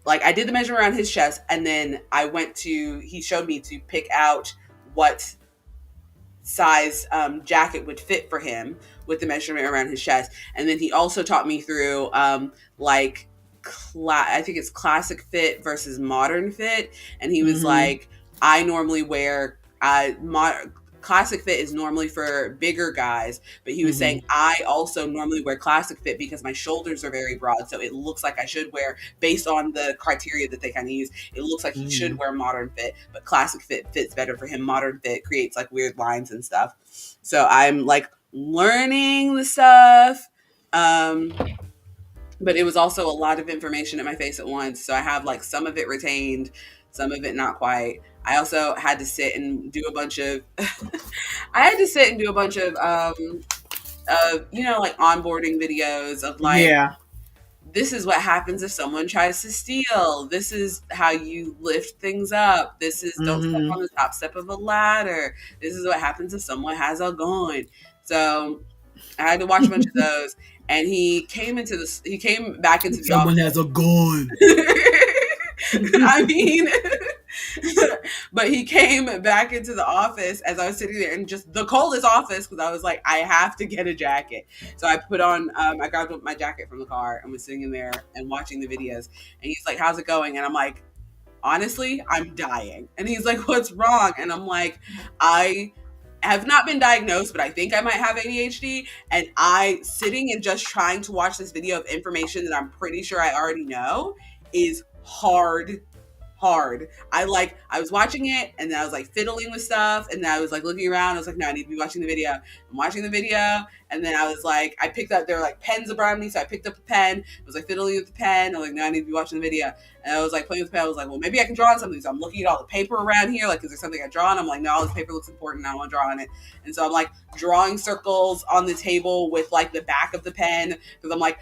Like, I did the measurement around his chest, and then he showed me to pick out what size jacket would fit for him with the measurement around his chest. And then he also taught me through I think it's classic fit versus modern fit. And he was like, I normally wear classic fit is normally for bigger guys, but he was saying I also normally wear classic fit because my shoulders are very broad, so it looks like I should wear, based on the criteria that they kind of use, it looks like he should wear modern fit, but classic fit fits better for him. Modern fit creates like weird lines and stuff. So I'm like learning the stuff, but it was also a lot of information in my face at once, so I have like some of it retained, some of it not quite. I also had to sit and do a bunch of like onboarding videos of like, this is what happens if someone tries to steal. This is how you lift things up. This is don't step on the top step of a ladder. This is what happens if someone has a gun. So I had to watch a bunch of those. And he came back into the Someone has a gun. I mean, but he came back into the office as I was sitting there in just the coldest office because I was like, I have to get a jacket. So I put on, I grabbed my jacket from the car and was sitting in there and watching the videos. And he's like, how's it going? And I'm like, honestly, I'm dying. And he's like, what's wrong? And I'm like, I have not been diagnosed, but I think I might have ADHD. And sitting and just trying to watch this video of information that I'm pretty sure I already know is hard. I was watching it, and then I was like fiddling with stuff, and then I was like looking around. I was like, no, I need to be watching the video. I'm watching the video, and then I was like, I picked up, there were like pens around me, so I picked up a pen. I was like fiddling with the pen. I was like, no, I need to be watching the video. And I was like playing with the pen. I was like, well, maybe I can draw on something. So I'm looking at all the paper around here, like, is there something I draw on? I'm like, no, all this paper looks important. I want to draw on it. And so I'm like drawing circles on the table with like the back of the pen, because I'm like,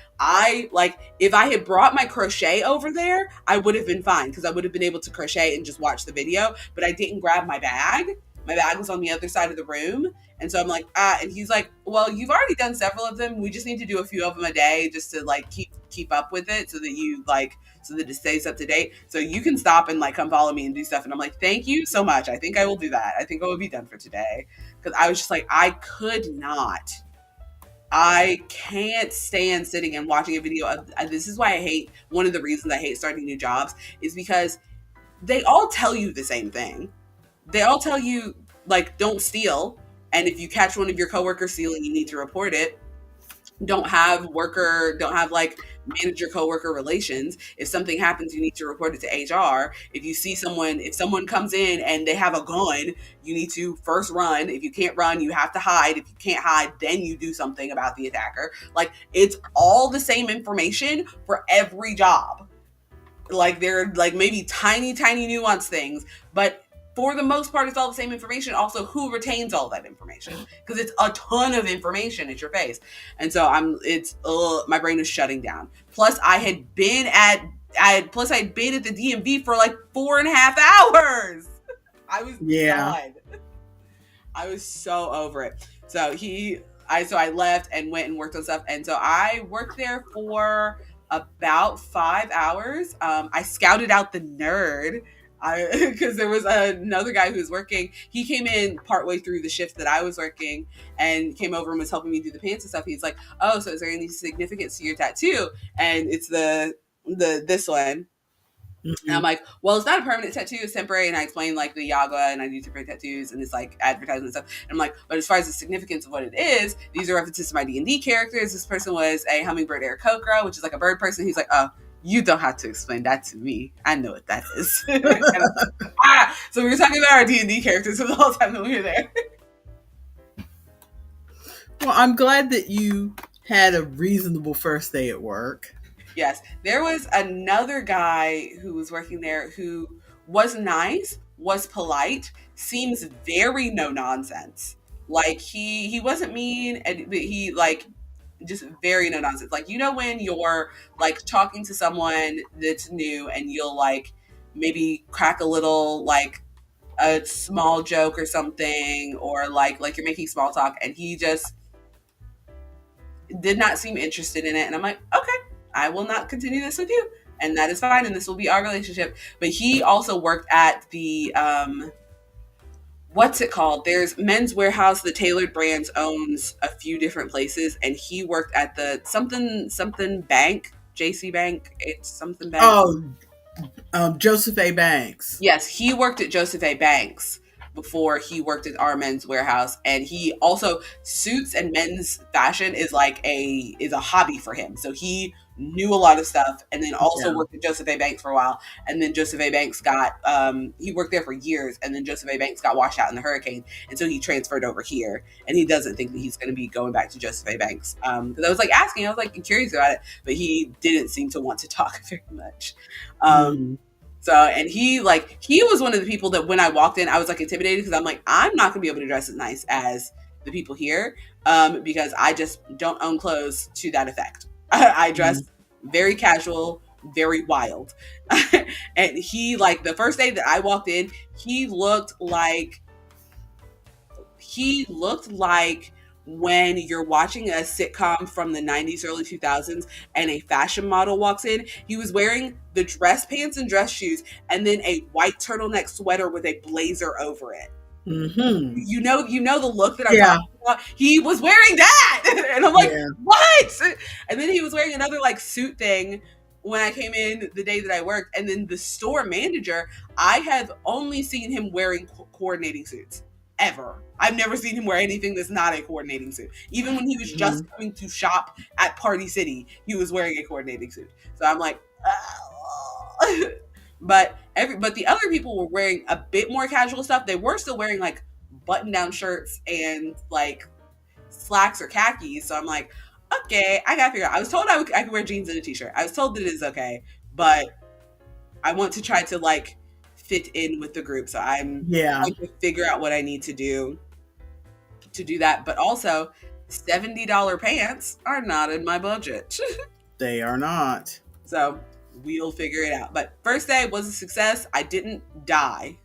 if I had brought my crochet over there, I would have been fine, because I would have been able to crochet and just watch the video. But I didn't grab my bag. My bag was on the other side of the room. And so I'm like, and he's like, well, you've already done several of them. We just need to do a few of them a day just to like keep up with it so that it stays up to date. So you can stop and like come follow me and do stuff. And I'm like, thank you so much. I think I will do that. I think I will be done for today. Because I was just like, I can't stand sitting and watching a video. This is why one of the reasons I hate starting new jobs is because they all tell you the same thing. They all tell you, like, don't steal. And if you catch one of your coworkers stealing, you need to report it. don't have like manager coworker relations. If something happens, you need to report it to HR. If someone comes in and they have a gun, you need to first run. If you can't run, you have to hide. If you can't hide, then you do something about the attacker. Like, it's all the same information for every job. Like, they're like maybe tiny nuanced things, but for the most part, it's all the same information. Also, who retains all that information? Because it's a ton of information at your face. And so my brain is shutting down. Plus, I had been at the DMV for like 4.5 hours. I was Yeah. done. I was so over it. I left and went and worked on stuff. And so I worked there for about 5 hours. I scouted out the nerd. Because there was another guy who was working. He came in partway through the shift that I was working and came over and was helping me do the pants and stuff. He's like, "Oh, so is there any significance to your tattoo?" And it's this one. And I'm like, well, it's not a permanent tattoo, it's temporary. And I explained like the Yaga and I do temporary tattoos and it's like advertisement and stuff. And I'm like, but as far as the significance of what it is, these are references to my D&D characters. This person was a hummingbird Aarakocra, which is like a bird person. He's like, oh, you don't have to explain that to me. I know what that is. So we were talking about our D&D characters for the whole time that we were there. Well, I'm glad that you had a reasonable first day at work. Yes, there was another guy who was working there who was nice, was polite, seems very no nonsense. Like, he wasn't mean, but he like just very no nonsense. Like, when you're like talking to someone that's new and you'll like maybe crack a little like a small joke or something, or like you're making small talk, and he just did not seem interested in it. And I'm like, okay, I will not continue this with you. And that is fine. And this will be our relationship. But he also worked at the, what's it called? There's Men's Warehouse. The Tailored Brands owns a few different places. And he worked at the something bank, JC Bank. It's something bank. Oh, Joseph A. Banks. Yes, he worked at Joseph A. Banks before he worked at our Men's Warehouse, and he also, suits and men's fashion is a hobby for him. So he knew a lot of stuff, and then also worked at Joseph A. Banks for a while. And then Joseph A. Banks got he worked there for years, and then Joseph A. Banks got washed out in the hurricane, and so he transferred over here. And he doesn't think that he's going to be going back to Joseph A. Banks, because I was like asking, I was like curious about it, but he didn't seem to want to talk very much. So, and he was one of the people that when I walked in, I was like intimidated, because I'm like, I'm not gonna be able to dress as nice as the people here, because I just don't own clothes to that effect. I dress very casual, very wild. And he, like, the first day that I walked in, he looked like when you're watching a sitcom from the 90s, early 2000s, and a fashion model walks in. He was wearing the dress pants and dress shoes, and then a white turtleneck sweater with a blazer over it. Mm-hmm. You know the look that I'm talking about? He was wearing that! And I'm like, what? And then he was wearing another, like, suit thing when I came in the day that I worked. And then the store manager, I have only seen him wearing coordinating suits. Ever. I've never seen him wear anything that's not a coordinating suit. Even when he was just coming to shop at Party City, he was wearing a coordinating suit. So I'm like, oh. But the other people were wearing a bit more casual stuff. They were still wearing like button-down shirts and like slacks or khakis. So I'm like, okay, I gotta figure out. I was told I could wear jeans and a t-shirt. I was told that it is okay, but I want to try to like fit in with the group. So I'm trying to figure out what I need to do that. But also, $70 pants are not in my budget. They are not. So we'll figure it out. But first day was a success. I didn't die.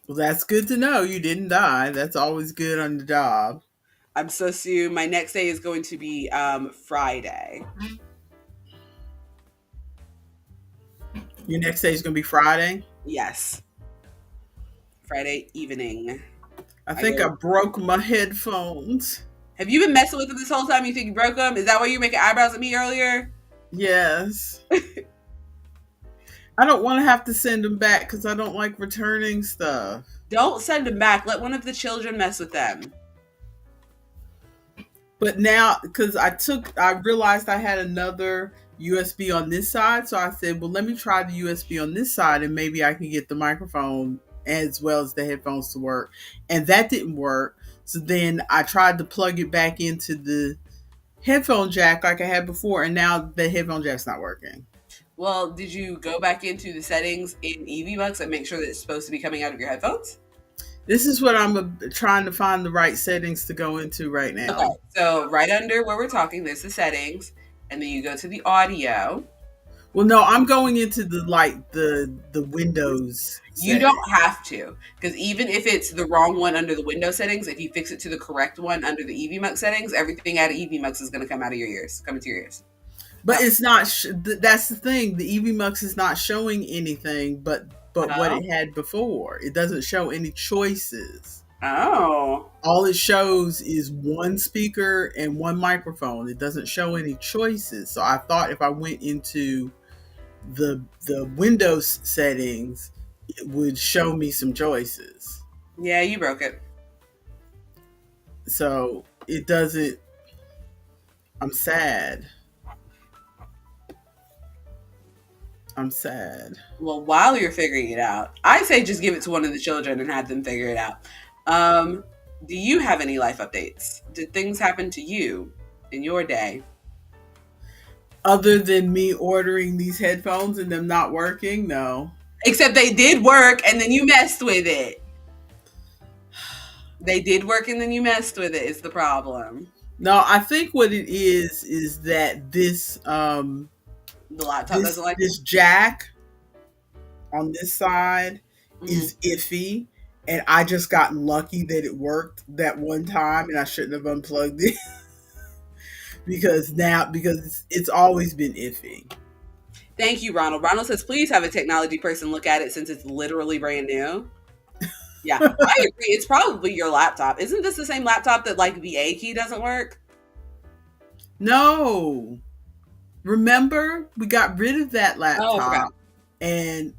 Well, that's good to know. You didn't die. That's always good on the job. I'm supposed to, my next day is going to be Friday. Your next day is going to be Friday? Yes. Friday evening. I think I broke my headphones. Have you been messing with them this whole time? You think you broke them? Is that why you were making eyebrows at me earlier? Yes. I don't want to have to send them back because I don't like returning stuff. Don't send them back. Let one of the children mess with them. But now, because I realized I had another USB on this side, so I said, well, let me try the USB on this side, and maybe I can get the microphone as well as the headphones to work. And that didn't work. So then I tried to plug it back into the headphone jack like I had before, and now the headphone jack's not working. Well, did you go back into the settings in EVBucks and make sure that it's supposed to be coming out of your headphones? This is what I'm trying to find the right settings to go into right Okay, now. so right under where we're talking, there's the settings, and then you go to the audio. Well, no, I'm going into the Windows You setting. don't have to, because even if it's the wrong one under the Windows settings, if you fix it to the correct one under the EVMux settings, everything out of EVMux is going to come out of your ears, come into your ears. But it's not. That's the thing. The EVMux is not showing anything, but what Oh, it had before. It doesn't show any choices. oh, All it shows is one speaker and one microphone. It doesn't show any choices. So I thought if I went into the Windows settings, it would show me some choices. yeah, you broke it. So it doesn't. I'm sad. I'm sad. Well, while you're figuring it out, I say just give it to one of the children and have them figure it out. Um, do you have any life updates? Did things happen to you in your day? Other than me ordering these headphones and them not working, no. Except they did work and then you messed with it. They did work and then you messed with it is the problem. No, I think what it is that The laptop doesn't like this jack on this side it. is iffy, and I just got lucky that it worked that one time, and I shouldn't have unplugged it because it's always been iffy. Thank you, Ronald. Ronald says, please have a technology person look at it since it's literally brand new. Yeah, I agree. It's probably your laptop. Isn't this the same laptop that like the A key doesn't work? No, remember we got rid of that Oh, I forgot. laptop,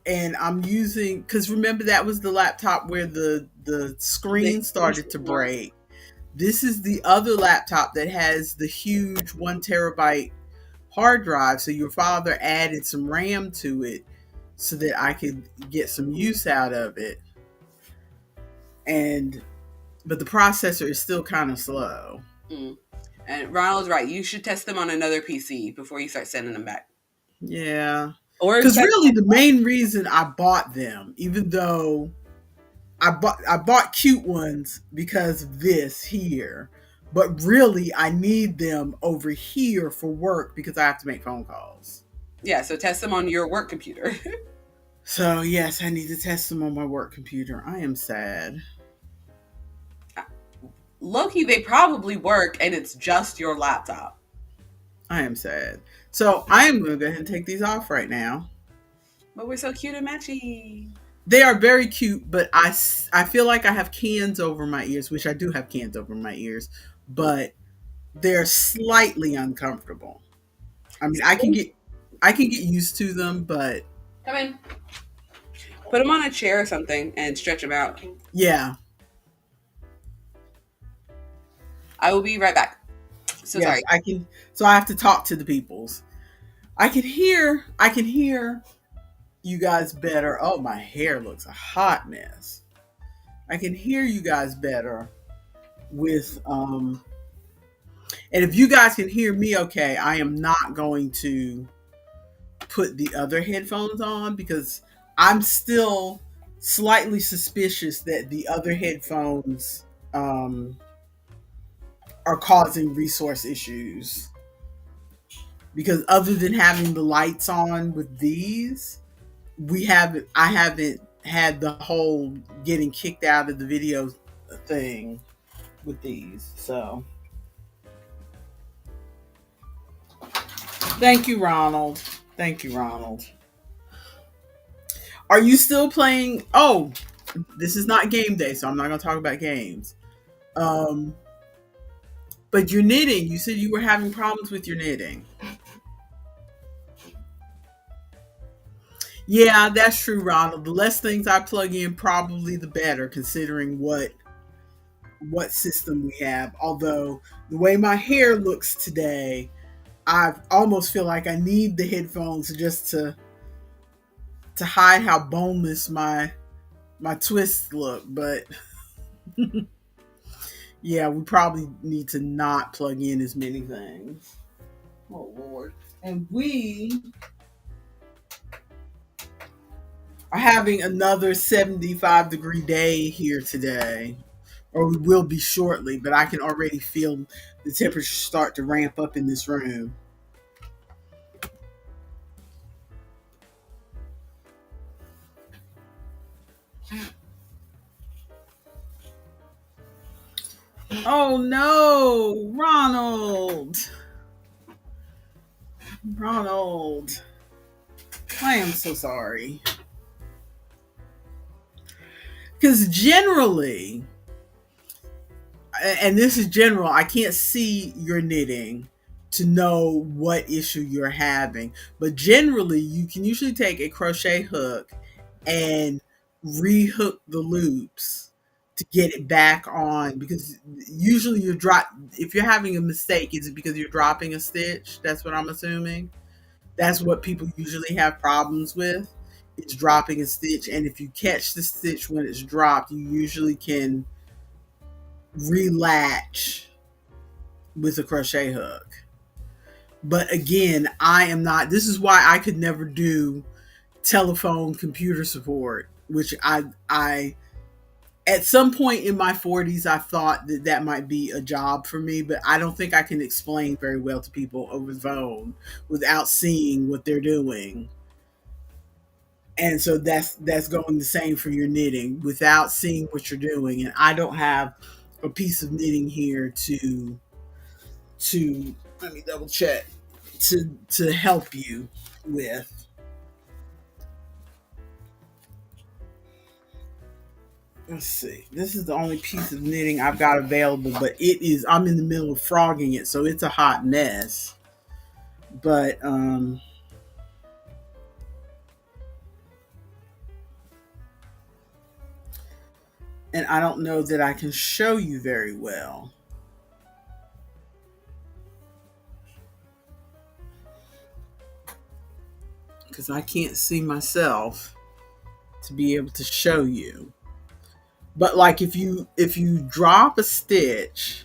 and I'm using because remember that was the laptop where the The screen started to break. This is the other laptop that has the huge 1 terabyte hard drive. So your father added some RAM to it so that I could get some use out of it. And but the processor is still kind of slow. Mm. And Ronald's right. You should test them on another PC before you start sending them back. Yeah. Or Because test. really the main reason I bought them, even though I bought cute ones because of this here, but really I need them over here for work because I have to make phone calls. Yeah, so test them on your work computer. So yes, I need to test them on my work computer. I am sad. Low-key, they probably work and it's just your laptop. I am sad. So I am going to go ahead and take these off right now. But we're so cute and matchy. They are very cute, but I feel like I have cans over my ears, which I do have cans over my ears, but they're slightly uncomfortable. I mean, I can get used to them, but Come in. Put them on a chair or something and stretch them out. yeah. I will be right back. So Yes, sorry. I can. So I have to talk to the peoples. I can hear you guys better. Oh, my hair looks a hot mess. I can hear you guys better with and if you guys can hear me okay, I am not going to put the other headphones on because I'm still slightly suspicious that the other headphones are causing resource issues. Because other than having the lights on with these, I haven't had the whole getting kicked out of the video thing with these. So thank you, Ronald. Thank you, Ronald. Are you still playing? Oh, this is not game day, so I'm not going to talk about games. Um, but you're knitting. You said you were having problems with your knitting. Yeah, that's true, Ronald. The less things I plug in, probably the better, considering what system we have. Although the way my hair looks today, I almost feel like I need the headphones just to hide how boneless my twists look. But yeah, we probably need to not plug in as many things. Oh Lord. And we are having another 75-degree day here today. Or we will be shortly, but I can already feel the temperature start to ramp up in this room. Oh no, Ronald. Ronald. I am so sorry. Because generally, and this is general, I can't see your knitting to know what issue you're having. But generally, you can usually take a crochet hook and rehook the loops to get it back on, because usually if you're having a mistake, is it because you're dropping a stitch? That's what I'm assuming. That's what people usually have problems with. It's dropping a stitch, and if you catch the stitch when it's dropped, you usually can relatch with a crochet hook. But again, I am not, this is why I could never do telephone computer support, which I at some point in my 40s I thought that might be a job for me, but I don't think I can explain very well to people over the phone without seeing what they're doing. And so that's going the same for your knitting without seeing what you're doing. And I don't have a piece of knitting here to let me double check, to help you with. Let's see. This is the only piece of knitting I've got available, but I'm in the middle of frogging it, so it's a hot mess. But and I don't know that I can show you very well. Because I can't see myself to be able to show you. But like if you drop a stitch,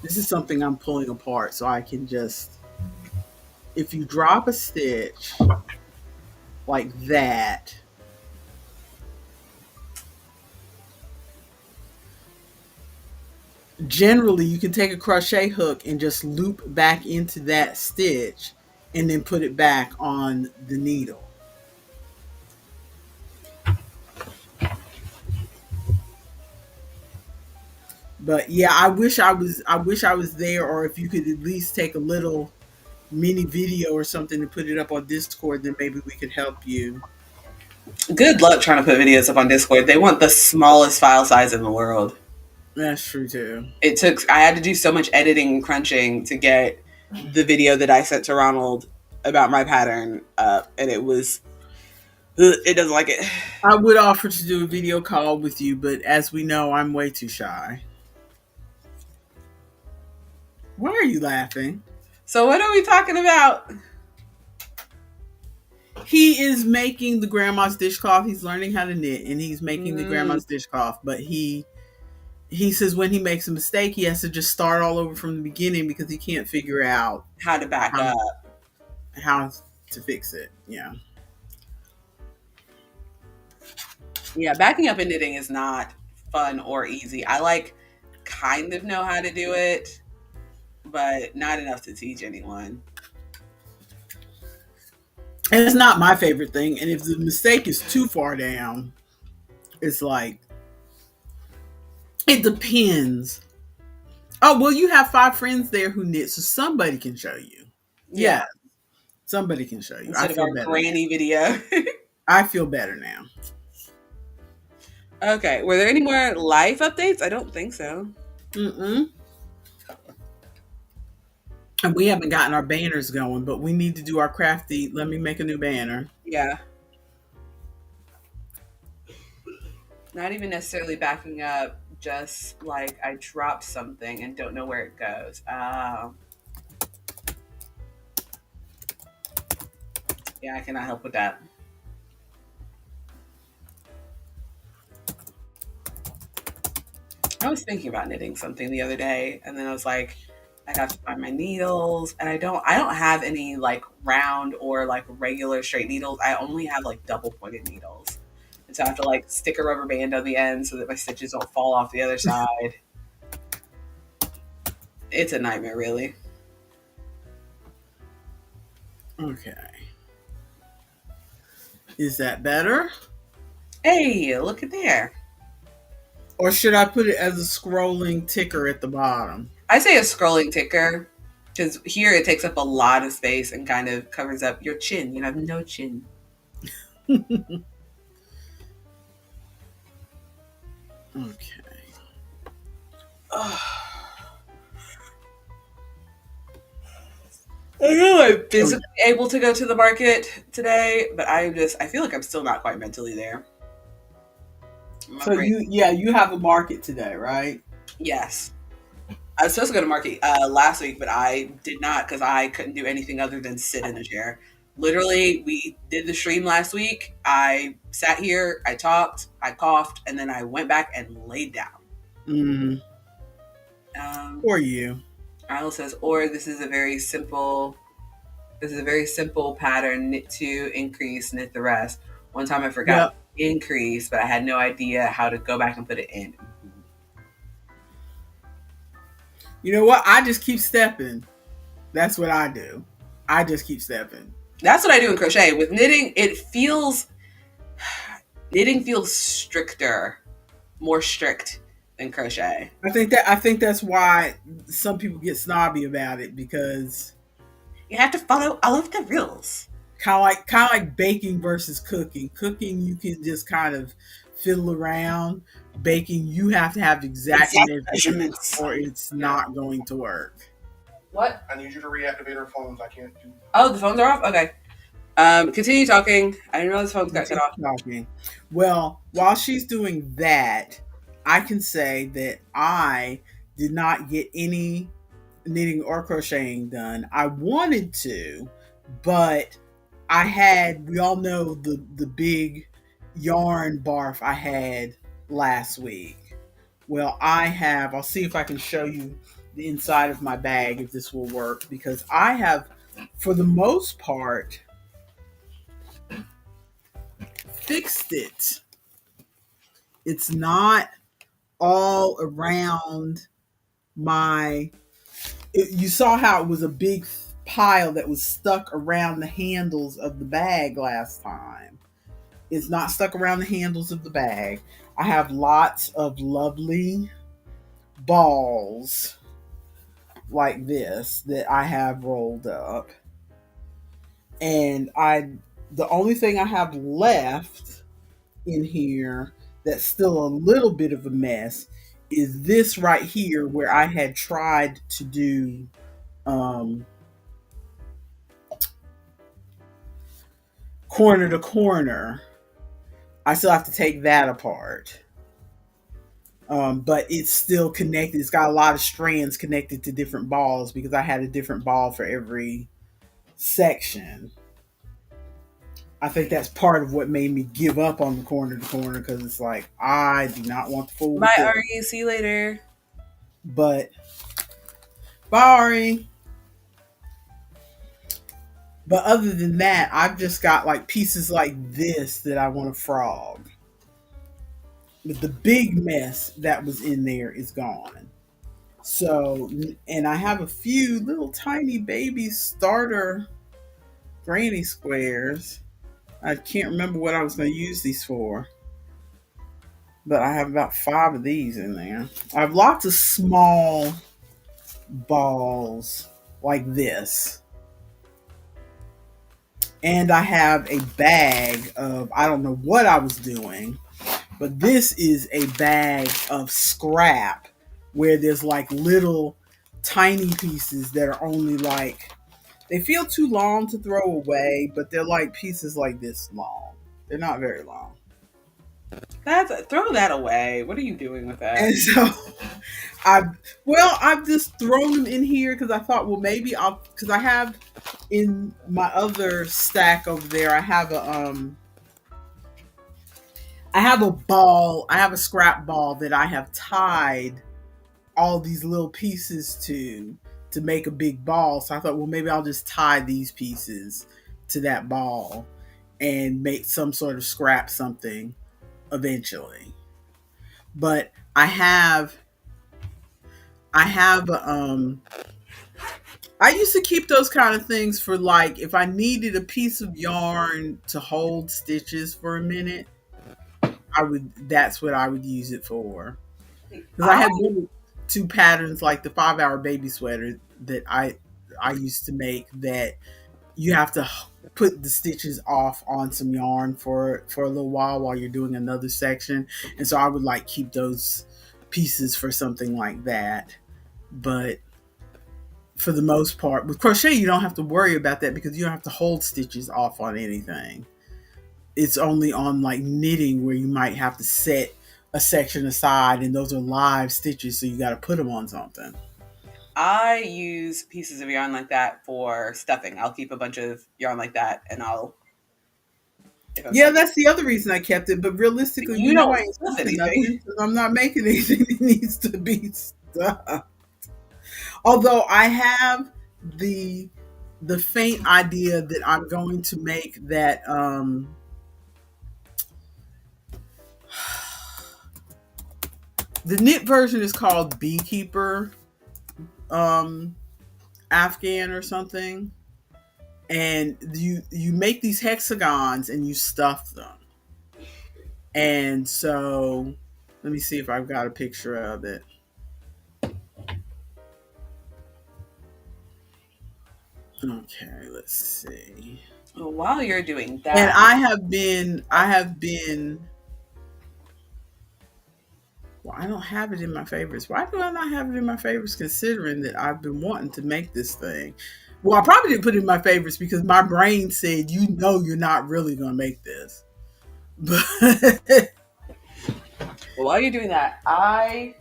this is something I'm pulling apart so I can just, if you drop a stitch like that, generally you can take a crochet hook and just loop back into that stitch and then put it back on the needle. But yeah, I wish I was there, or if you could at least take a little mini video or something to put it up on Discord, then maybe we could help you. Good luck trying to put videos up on Discord. They want the smallest file size in the world. That's true too. I had to do so much editing and crunching to get the video that I sent to Ronald about my pattern up, and it doesn't like it. I would offer to do a video call with you, but as we know, I'm way too shy. Why are you laughing? So what are we talking about? He is making the grandma's dishcloth. He's learning how to knit, and he's making the grandma's dishcloth. But he says when he makes a mistake, he has to just start all over from the beginning because he can't figure out how to back up, how to fix it. Yeah. Yeah, backing up in knitting is not fun or easy. I kind of know how to do it, but not enough to teach anyone. And it's not my favorite thing. And if the mistake is too far down, it's like, it depends. Oh, well, you have 5 friends there who knit, so somebody can show you. Yeah. Somebody can show you. Instead of our granny video. I feel better now. Okay. Were there any more life updates? I don't think so. And we haven't gotten our banners going, but we need to do our crafty. Let me make a new banner. Yeah. Not even necessarily backing up, just like I dropped something and don't know where it goes. Yeah, I cannot help with that. I was thinking about knitting something the other day, and then I was like, I have to find my needles, and I don't have any like round or like regular straight needles. I only have like double pointed needles, and so I have to like stick a rubber band on the end so that my stitches don't fall off the other side. It's a nightmare, really. Okay. Is that better? Hey, look at there. Or should I put it as a scrolling ticker at the bottom? I say a scrolling ticker because here it takes up a lot of space and kind of covers up your chin. You have no chin. Okay. I know I'm physically able to go to the market today, but I feel like I'm still not quite mentally there. My So brain, you have a market today, right? yes. I was supposed to go to market last week, but I did not because I couldn't do anything other than sit in a chair. Literally, we did the stream last week. I sat here, I talked, I coughed, and then I went back and laid down. Mm. Or you. Arnold says, or this is a very simple pattern, knit two, increase, knit the rest. One time I forgot Yep. increase, but I had no idea how to go back and put it in. You know what? I just keep stepping. That's what I do. I just keep stepping. That's what I do in crochet. With knitting, knitting feels stricter, more strict than crochet. I think that's why some people get snobby about it, because You have to follow all of the rules. kind of like baking versus cooking. Cooking, you can just kind of fiddle around. Baking, you have to have exact Exact measurements measurements. or it's not going to work. What? I need you to reactivate our phones. I can't do. Oh, the phones are off? Okay. Continue talking. I didn't know the phones got cut off. Talking. Well, while she's doing that, I can say that I did not get any knitting or crocheting done. I wanted to, but we all know the big yarn barf I had last week. Well, I'll see if I can show you the inside of my bag if this will work, because I have, for the most part, fixed it. It's not all around you saw how it was a big pile that was stuck around the handles of the bag last time. It's not stuck around the handles of the bag. I have lots of lovely balls like this that I have rolled up. And the only thing I have left in here that's still a little bit of a mess is this right here, where I had tried to do corner to corner. I still have to take that apart. But it's still connected. It's got a lot of strands connected to different balls because I had a different ball for every section. I think that's part of what made me give up on the corner to corner, because it's like, I do not want to fool with Bye, it. Ari. See you later. But bye, Ari. But other than that, I've just got like pieces like this that I want to frog. But the big mess that was in there is gone. So, and I have a few little tiny baby starter granny squares. I can't remember what I was going to use these for, but I have about 5 of these in there. I have lots of small balls like this. And I have a bag of, I don't know what I was doing, but this is a bag of scrap where there's like little tiny pieces that are only like, they feel too long to throw away, but they're like pieces like this long. They're not very long. Throw that away. What are you doing with that? And so I've just thrown them in here because I thought, well, maybe because I have in my other stack over there, I have a ball, I have a scrap ball that I have tied all these little pieces to make a big ball. So I thought, well, maybe I'll just tie these pieces to that ball and make some sort of scrap something eventually. But I have I used to keep those kind of things for like if I needed a piece of yarn to hold stitches for a minute, that's what I would use it for. Because I I had one or two patterns like the 5 hour baby sweater that I used to make that you have to put the stitches off on some yarn for a little while you're doing another section. And so I would like keep those pieces for something like that. But for the most part, with crochet, you don't have to worry about that because you don't have to hold stitches off on anything. It's only on like knitting where you might have to set a section aside, and those are live stitches, so you got to put them on something. I use pieces of yarn like that for stuffing. I'll keep a bunch of yarn like that, and Yeah, that's the other reason I kept it. But realistically, you don't I ain't stuff stuffing anything. nothing because I'm not making anything that needs to be stuffed. Although I have the faint idea that I'm going to make that the knit version is called Beekeeper um Afghan or something. And you make these hexagons and you stuff them. And so let me see if I've got a picture of it. Okay, let's see. Well, while you're doing that, And I have been well, I don't have it in my favorites. Why do I not have it in my favorites considering that I've been wanting to make this thing? Well, I probably didn't put it in my favorites because my brain said, you're not really going to make this. But well, while you're doing that, I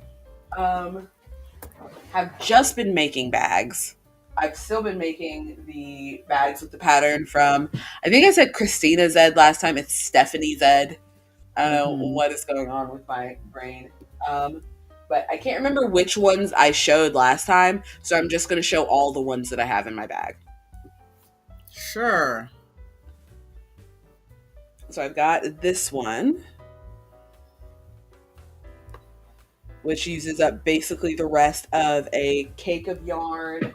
have just been making bags. I've still been making the bags with the pattern from, I think I said Christina Zed last time. It's Stephanie Zed. I don't know what is going on with my brain. But I can't remember which ones I showed last time. So I'm just going to show all the ones that I have in my bag. Sure. So I've got this one, which uses up basically the rest of a cake of yarn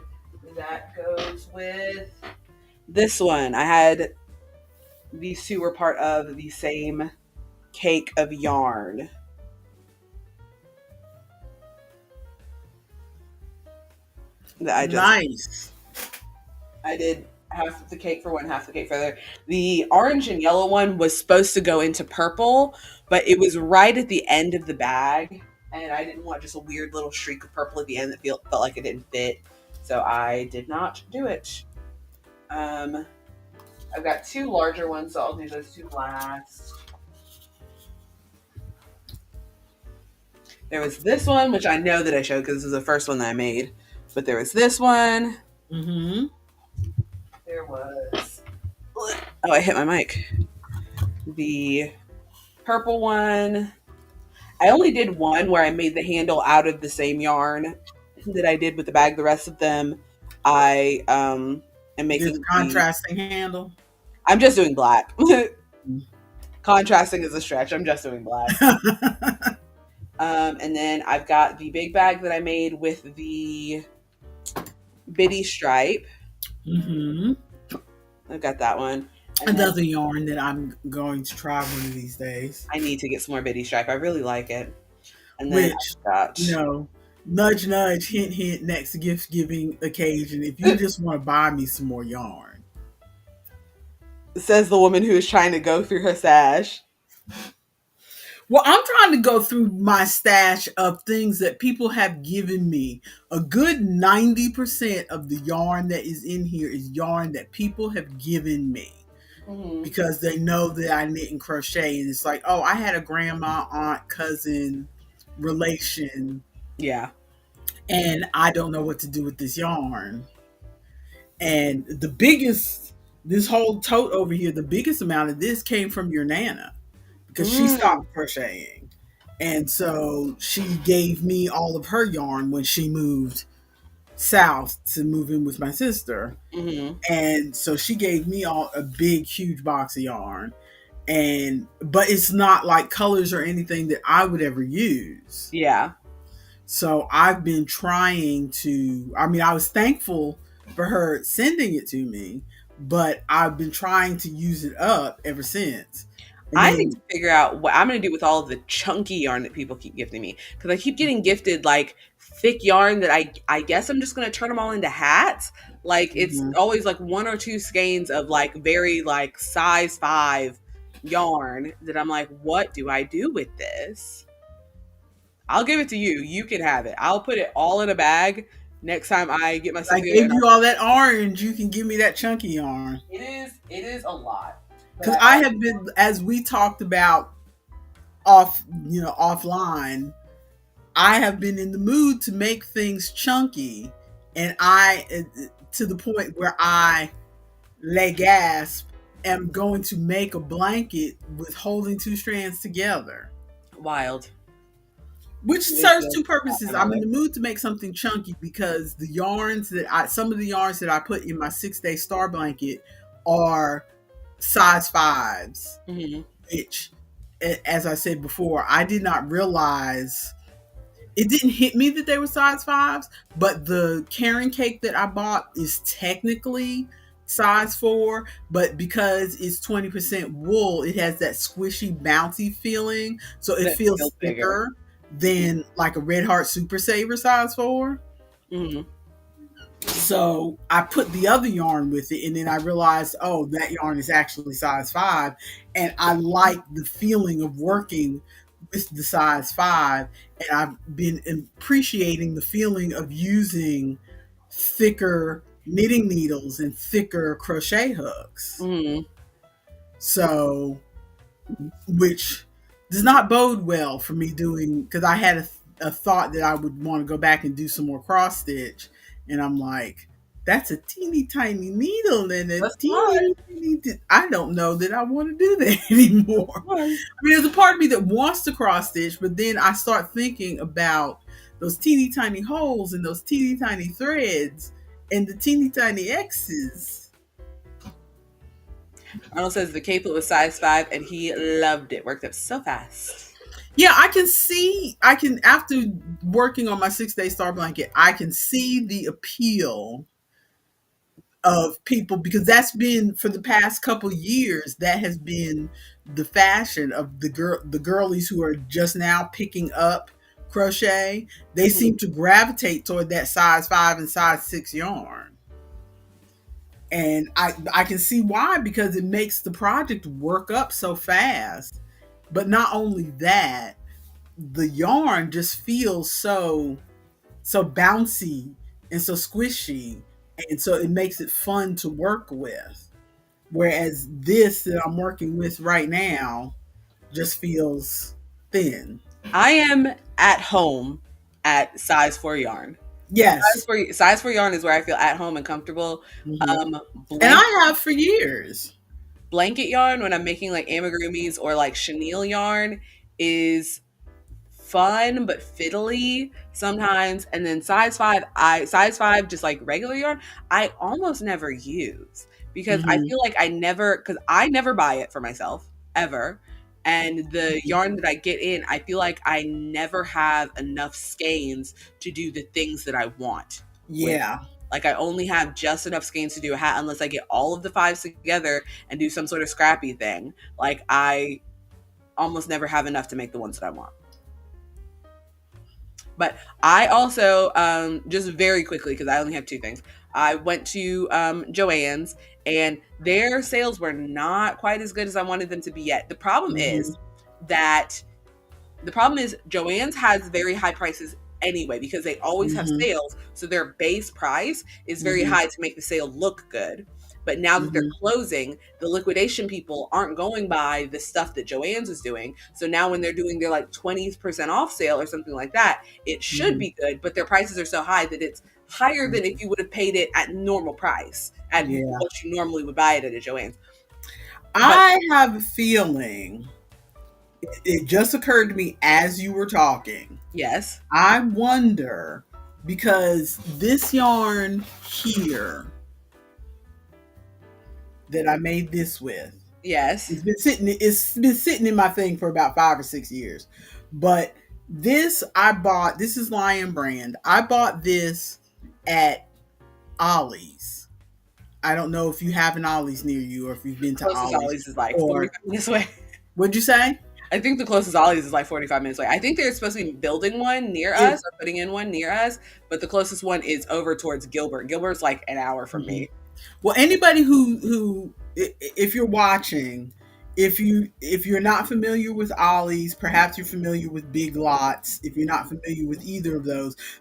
that goes with this one. I had these two were part of the same cake of yarn. That Nice. I did half the cake for one, half the cake for the other. The orange and yellow one was supposed to go into purple, but it was right at the end of the bag, and I didn't want just a weird little streak of purple at the end that felt like it didn't fit, so I did not do it. I've got two larger ones, so I'll do those two last. There was this one, which I know that I showed because this is the first one that I made, but there was this one. Mm-hmm. There was, oh, I hit my mic. The purple one. I only did one where I made the handle out of the same yarn that I did with the bag. The rest of them, I am making This contrasting handle. I'm just doing black. Contrasting is a stretch. I'm just doing black. And then I've got the big bag that I made with the bitty stripe. Mm-hmm. I've got that one. Another yarn that I'm going to try one of these days. I need to get some more bitty stripe. I really like it. And then nudge, nudge, hint, hint, next gift giving occasion. If you just want to buy me some more yarn. Says the woman who is trying to go through her stash. Well, I'm trying to go through my stash of things that people have given me. A good 90% of the yarn that is in here is yarn that people have given me. because they know that I knit and crochet. And it's like, oh, I had a grandma, aunt, cousin, relation, Yeah. and I don't know what to do with this yarn. And the biggest, this whole tote over here, the biggest amount of this came from your Nana because she Mm. stopped crocheting. And so she gave me all of her yarn when she moved south to move in with my sister. Mm-hmm. And so she gave me all a big, huge box of yarn. And but it's not like colors or anything that I would ever use. Yeah. So I've been trying to, I mean, I was thankful for her sending it to me, but I've been trying to use it up ever since. And I need then, to figure out what I'm going to do with all of the chunky yarn that people keep gifting me, because I keep getting gifted like thick yarn that I guess I'm just going to turn them all into hats. Like it's mhm. always like one or two skeins of like very like size 5 yarn that I'm like, what do I do with this? I'll give it to you. You can have it. I'll put it all in a bag next time I get myself I together. gave you all that orange. You can give me that chunky yarn. It is a lot. But Because I have been, as we talked about offline, I have been in the mood to make things chunky, and to the point where I lay gasp am going to make a blanket with holding two strands together, wild. which It is serves wild. two purposes. I'm in the mood to make something chunky because some of the yarns that I put in my 6-day star blanket are size 5s, Mm-hmm. which, as I said before, I did not realize. It didn't hit me that they were size 5s, but the carrot cake that I bought is technically size 4, but because it's 20% wool, it has that squishy, bouncy feeling. So it That feels feels bigger. thicker than like a Red Heart Super Saver size 4. Mm-hmm. So I put the other yarn with it, and then I realized, oh, that yarn is actually size 5. And I like the feeling of working with the size 5. And I've been appreciating the feeling of using thicker knitting needles and thicker crochet hooks. Mm-hmm. So, which does not bode well for me doing, because I had a thought that I would want to go back and do some more cross stitch. And I'm like, that's a teeny tiny needle and a That's teeny, teeny, I don't know that I want to do that anymore. fine. I mean, there's a part of me that wants to cross stitch, but then I start thinking about those teeny tiny holes and those teeny tiny threads and the teeny tiny X's. Arnold says the capelet was size 5 and he loved it. Worked up so fast. Yeah, after working on my 6-day star blanket, I can see the appeal of people, because that's been, for the past couple years, that has been the fashion of the girlies who are just now picking up crochet. They Mm-hmm. seem to gravitate toward that size 5 and size 6 yarn. And I can see why, because it makes the project work up so fast. But not only that, the yarn just feels so bouncy and so squishy, and so it makes it fun to work with. Whereas this that I'm working with right now just feels thin. I am at home at size 4 yarn. Yes. Size 4 yarn is where I feel at home and comfortable. Mm-hmm. Blanket, And I have for years. blanket yarn, when I'm making like amigurumis or like chenille yarn, is fun but fiddly sometimes. And then size 5, just like regular yarn, I almost never use, because I Mm-hmm. feel like I never buy it for myself ever. And the yarn that I get in, I feel like I never have enough skeins to do the things that I want with. Yeah. Like I only have just enough skeins to do a hat, unless I get all of the 5s together and do some sort of scrappy thing. Like I almost never have enough to make the ones that I want. But I also, just very quickly, because I only have 2 things, I went to Joann's, and their sales were not quite as good as I wanted them to be yet. The problem is Joann's has very high prices anyway, because they always have Mm-hmm. sales. So their base price is very high to make the sale look good. But now that they're Mhm. closing, the liquidation people aren't going by the stuff that Joann's was doing. So now when they're doing their like 20% off sale or something like that, it should Mhm. be good, but their prices are so high that it's higher than if you would have paid it at normal price, at Yeah. what you normally would buy it at a Joann's. But I have a feeling it just occurred to me as you were talking. yes, I wonder because this yarn here that I made this with, yes. it's been sitting in my thing for about 5 or 6 years. But this is Lion Brand. I bought this at Ollie's. I don't know if you have an Ollie's near you or if you've been to Closest Ollie's Ollie's is like or 45 minutes away. what'd you say? I think the closest Ollie's is like 45 minutes away. I think they're supposed to be building one near It, us or putting in one near us, but the closest one is over towards Gilbert. Gilbert's like an hour from mhm. me. Well, anybody who if you're watching, if you're not familiar with Ollie's, perhaps you're familiar with Big Lots. If you're not familiar with either of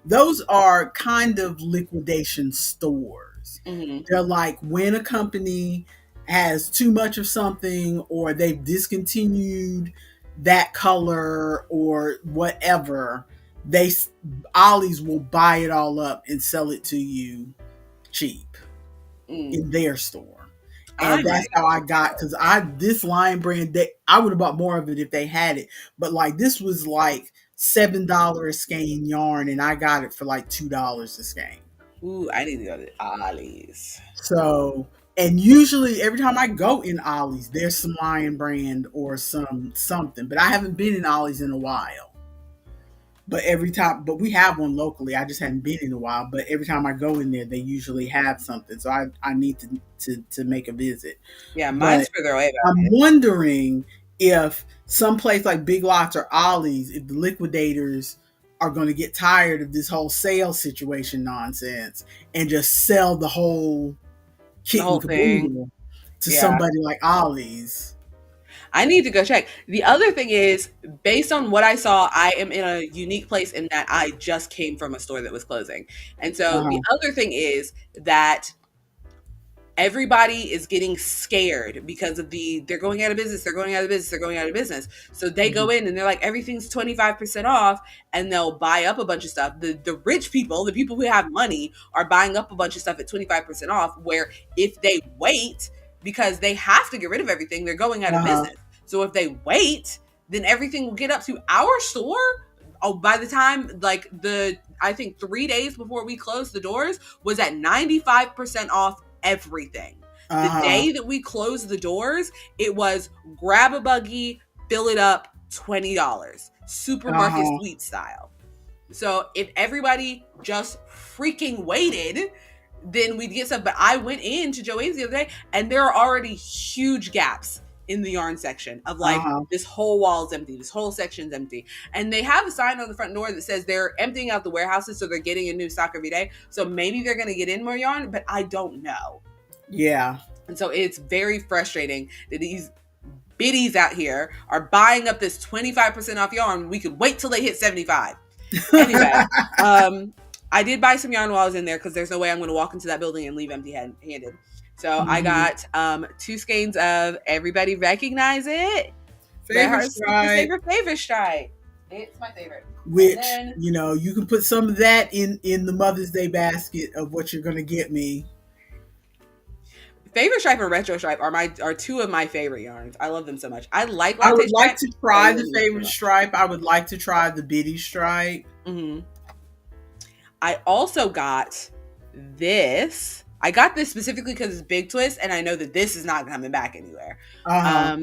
those are kind of liquidation stores. Hmm. They're like when a company has too much of something or they've discontinued that color or whatever, they Ollie's will buy it all up and sell it to you cheap Mm. in their store. I And that's might. how I got, because this Lion Brand, I would have bought more of it if they had it, but like this was like $7 a skein yarn, and I got it for like $2 a skein. Ooh, I need to go to Ollie's. So, and usually every time I go in Ollie's, there's some Lion Brand or something, but I haven't been in Ollie's in a while. But we have one locally. I just haven't been in a while. But every time I go in there, they usually have something. So I need to make a visit. Yeah, mine's But further away, I'm but wondering if some place like Big Lots or Ollie's, if the liquidators are going to get tired of this whole sale situation nonsense and just sell the whole the kit and whole thing. caboodle to Yeah. somebody like Ollie's. I need to go check. The other thing is, based on what I saw, I am in a unique place in that I just came from a store that was closing. And so the Uh-huh. other thing is that everybody is getting scared because of they're going out of business, they're going out of business, they're going out of business. So they go in and they're like, everything's 25% off, and they'll buy up a bunch of stuff. The rich people, the people who have money, are buying up a bunch of stuff at 25% off, where if they wait, because they have to get rid of everything, they're going out of Uh-huh. business. So if they wait, then everything will get up to our store. Oh, by the time like I think 3 days before we closed the doors was at 95% off everything. Uh-huh. The day that we closed the doors, it was grab a buggy, fill it up, $20, supermarket Uh-huh. sweet style. So if everybody just freaking waited, then we'd get some. But I went into Joann's the other day, and there are already huge gaps in the yarn section of like, Uh-huh. this whole wall's empty, this whole section's empty. And they have a sign on the front door that says they're emptying out the warehouses, so they're getting a new stock every day. So maybe they're going to get in more yarn, but I don't know. Yeah. And so it's very frustrating that these biddies out here are buying up this 25% off yarn. We could wait till they hit 75. Anyway, I did buy some yarn while I was in there, because there's no way I'm going to walk into that building and leave empty-handed. So I got 2 skeins of Everybody Recognize It. Favorite stripe. Favorite stripe. It's my favorite. Which, then, you can put some of that in the Mother's Day basket of what you're going to get me. Favorite stripe and retro stripe are 2 of my favorite yarns. I love them so much. I like I latte would like stripe. to try the favorite stripe. I would like to try the biddy stripe. Mm-hmm. I also got this. I got this specifically because it's Big Twist, and I know that this is not coming back anywhere. Uh-huh.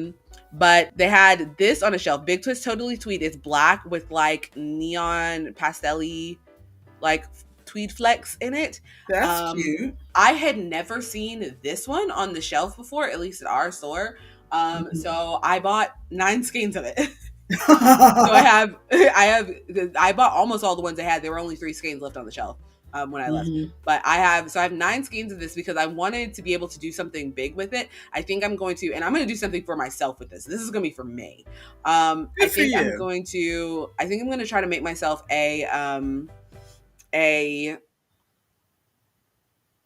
But they had this on a shelf. Big Twist Totally Tweed. It's black with like neon pastel-y like tweed flecks in it. That's cute. I had never seen this one on the shelf before, at least at our store. So I bought 9 skeins of it. So I bought almost all the ones I had. There were only 3 skeins left on the shelf when I left. But I have 9 skeins of this because I wanted to be able to do something big with it. I think I'm going to do something for myself with this. This is going to be for me. I think I'm going to try to make myself a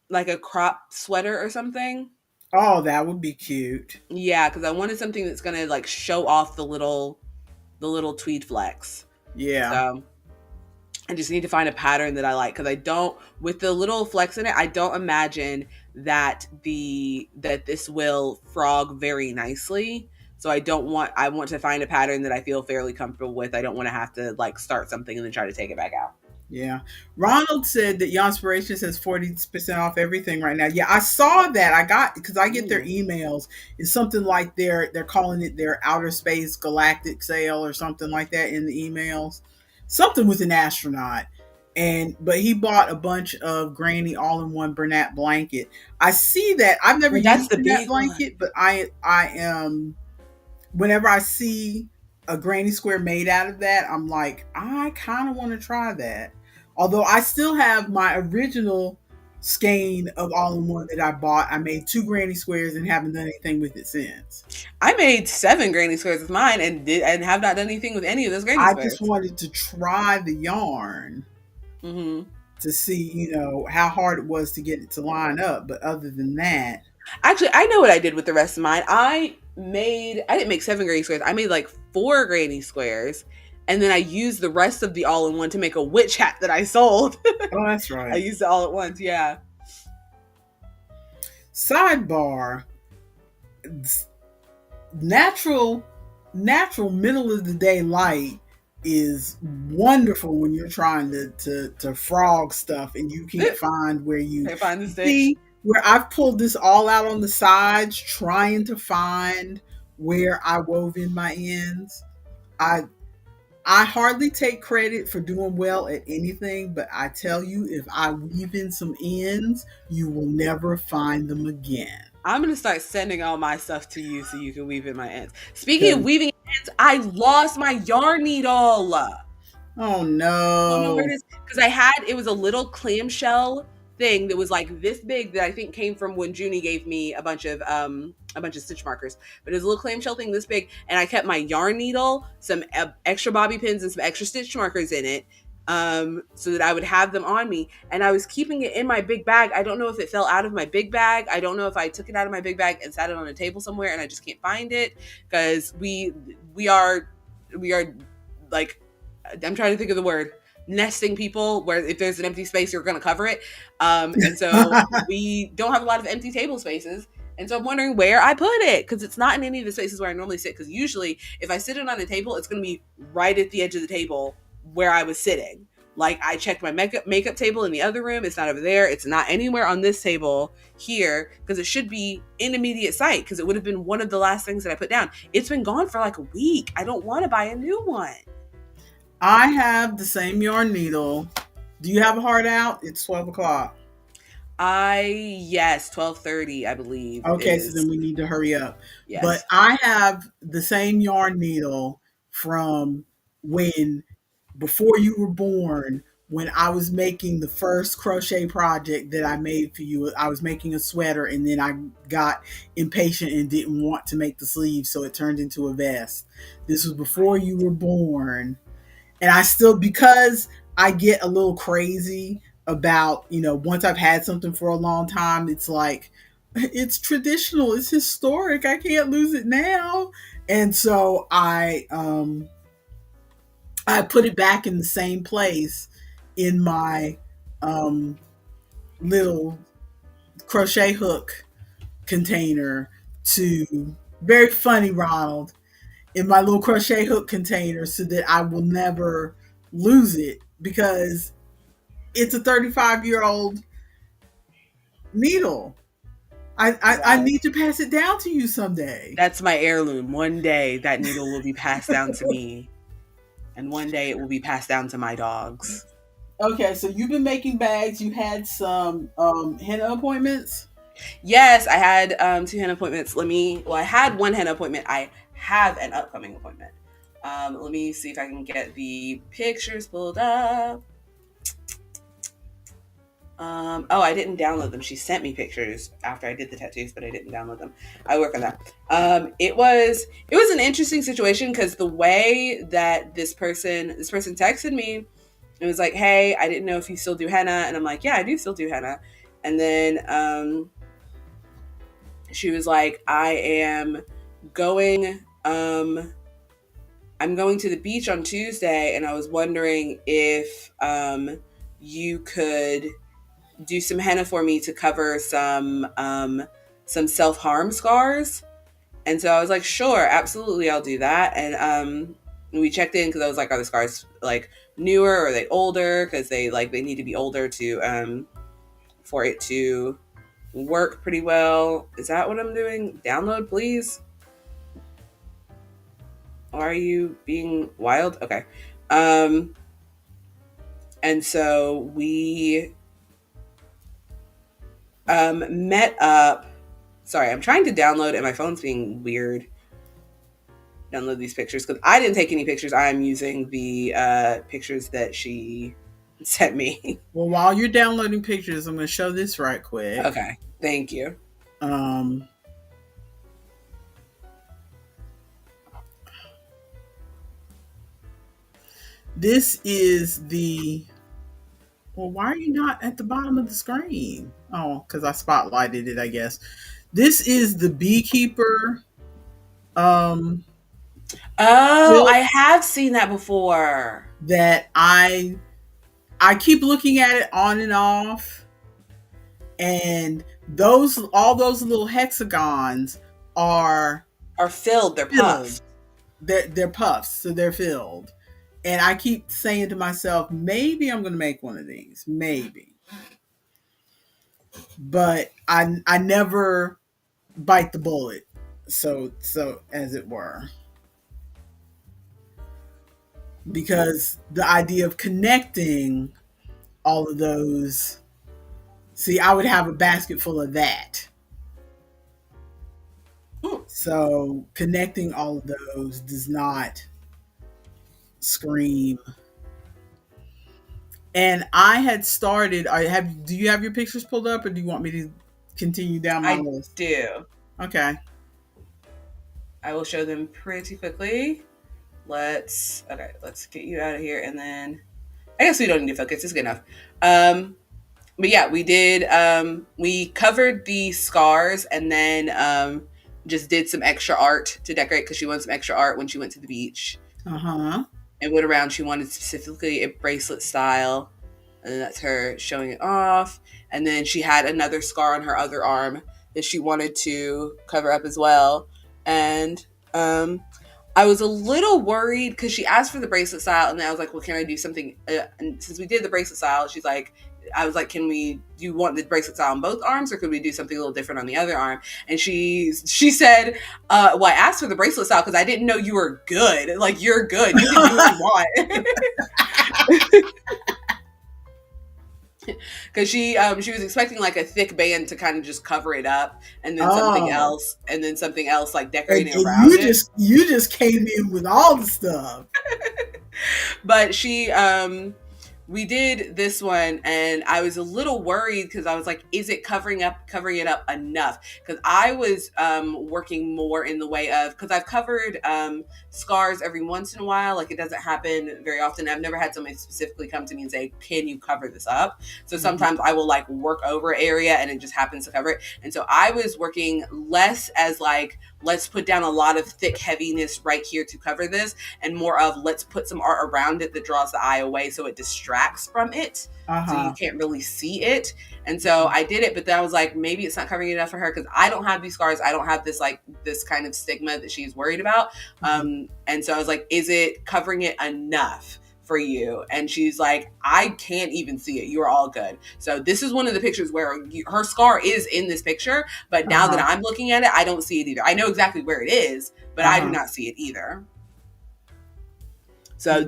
like a crop sweater or something. Oh, that would be cute. Yeah, because I wanted something that's gonna like show off the little tweed flex. Yeah. So I just need to find a pattern that I like, because I don't, with the little flex in it, I don't imagine that this will frog very nicely. So I want to find a pattern that I feel fairly comfortable with. I don't want to have to like start something and then try to take it back out. Yeah. Ronald said that Your Inspiration says 40% off everything right now. Yeah, I saw that. I got, because I get their emails. It's something like they're calling it their outer space galactic sale or something like that in the emails. Something with an astronaut. But he bought a bunch of Granny all-in-one Bernat blanket. I see that. I've never Well, that's used the Bernat big one. blanket, but I am, whenever I see a granny square made out of that, I'm like, I kind of want to try that. Although I still have my original skein of all-in-one that I bought. I made 2 granny squares and haven't done anything with it since. I made 7 granny squares with mine and have not done anything with any of those granny I squares. just wanted to try the yarn to see, how hard it was to get it to line up. But other than that, actually, I know what I did with the rest of mine. I didn't make 7 granny squares. I made like 4 granny squares, and then I used the rest of the all-in-one to make a witch hat that I sold. oh, that's right. I used it all at once. Yeah. Sidebar: natural middle of the day light is wonderful when you're trying to frog stuff and you can't find where you Can't find the stitch. see where I've pulled this all out on the sides trying to find where I wove in my ends. I hardly take credit for doing well at anything, but I tell you, if I weave in some ends, you will never find them again. I'm going to start sending all my stuff to you so you can weave in my ends. Speaking of weaving ends, I lost my yarn needle. Oh no. I don't know where it is. Because it was a little clamshell thing that was like this big that I think came from when Junie gave me a bunch of stitch markers. But it was a little clamshell thing this big, and I kept my yarn needle, some extra bobby pins, and some extra stitch markers in it. So that I would have them on me, and I was keeping it in my big bag. I don't know if it fell out of my big bag. I don't know if I took it out of my big bag and sat it on a table somewhere and I just can't find it, because we are like, I'm trying to think of the word, nesting people, where if there's an empty space, you're going to cover it. And so we don't have a lot of empty table spaces. And so I'm wondering where I put it, because it's not in any of the spaces where I normally sit. Because usually if I sit it on a table, it's going to be right at the edge of the table where I was sitting. Like, I checked my makeup table in the other room. It's not over there. It's not anywhere on this table here, because it should be in immediate sight, because it would have been one of the last things that I put down. It's been gone for like a week. I don't want to buy a new one. I have the same yarn needle. Do you have a hard out? It's 12 o'clock. Yes, 12:30, I believe. Okay, so then we need to hurry up. Yes. But I have the same yarn needle from before you were born, when I was making the first crochet project that I made for you. I was making a sweater, and then I got impatient and didn't want to make the sleeves, so it turned into a vest. This was before you were born. And I still, because I get a little crazy about, once I've had something for a long time, it's like, it's traditional, it's historic, I can't lose it now. And so I put it back in the same place in my little crochet hook container very funny, Ronald, in my little crochet hook container, so that I will never lose it, because it's a 35-year-old needle. I need to pass it down to you someday. That's my heirloom. One day that needle will be passed down to me, and one day it will be passed down to my dogs. Okay, so you've been making bags. You had some henna appointments? Yes, I had 2 henna appointments. I had 1 henna appointment. I have an upcoming appointment. Let me see if I can get the pictures pulled up. I didn't download them. She sent me pictures after I did the tattoos, but I didn't download them. I work on that. It was an interesting situation, because the way that this person texted me, it was like, hey, I didn't know if you still do henna. And I'm like, yeah, I do still do henna. And then she was like, going I'm going to the beach on Tuesday, and I was wondering if you could do some henna for me to cover some self-harm scars. And so I was like, sure, absolutely, I'll do that. And we checked in because I was like, are the scars like newer or are they older? Because they need to be older to for it to work pretty well. Is that what I'm doing? Download, please. Are you being wild? Okay. And so we met up. Sorry, I'm trying to download and my phone's being weird. Download these pictures because I didn't take any pictures. I'm using the pictures that she sent me. Well, while you're downloading pictures, I'm going to show this right quick. Okay, thank you. This is the... Well, why are you not at the bottom of the screen? Oh, because I spotlighted it, I guess. This is the beekeeper. Oh, I have seen that before. That I keep looking at it on and off, and all those little hexagons are filled. They're puffs. They're puffs, so they're filled. And I keep saying to myself, maybe I'm going to make one of these, maybe. But I never bite the bullet, so as it were. Because the idea of connecting all of those, see, I would have a basket full of that. So connecting all of those does not scream. And I had started, do you have your pictures pulled up, or do you want me to continue down my list? I do. Okay. I will show them pretty quickly. Let's get you out of here, and then I guess we don't need to focus. It's good enough. But yeah, we did. We covered the scars, and then just did some extra art to decorate because she wanted some extra art when she went to the beach. And went around. She wanted specifically a bracelet style, and then that's her showing it off. And then she had another scar on her other arm that she wanted to cover up as well. And I was a little worried because she asked for the bracelet style, and then I was like, well, can I do something? And since we did the bracelet style, I was like, do you want the bracelet style on both arms, or could we do something a little different on the other arm? And she said, well, I asked for the bracelet style because I didn't know you were good. Like, you're good. You can do what you want. Because she was expecting like a thick band to kind of just cover it up, and then something else like decorating around it. You just came in with all the stuff. But we did this one, and I was a little worried because I was like, is it covering it up enough? Because I was working more in the way of, because I've covered scars every once in a while. Like, it doesn't happen very often. I've never had somebody specifically come to me and say, can you cover this up? So sometimes I will like work over an area and it just happens to cover it. And so I was working less as like, let's put down a lot of thick heaviness right here to cover this, and more of let's put some art around it that draws the eye away so it distracts from it. So you can't really see it. And so I did it, but then I was like, maybe it's not covering enough for her because I don't have these scars. I don't have this kind of stigma that she's worried about. And so I was like, is it covering it enough for you? And she's like, I can't even see it. You're all good. So this is one of the pictures where her scar is in this picture, but now that I'm looking at it, I don't see it either. I know exactly where it is, but I do not see it either. So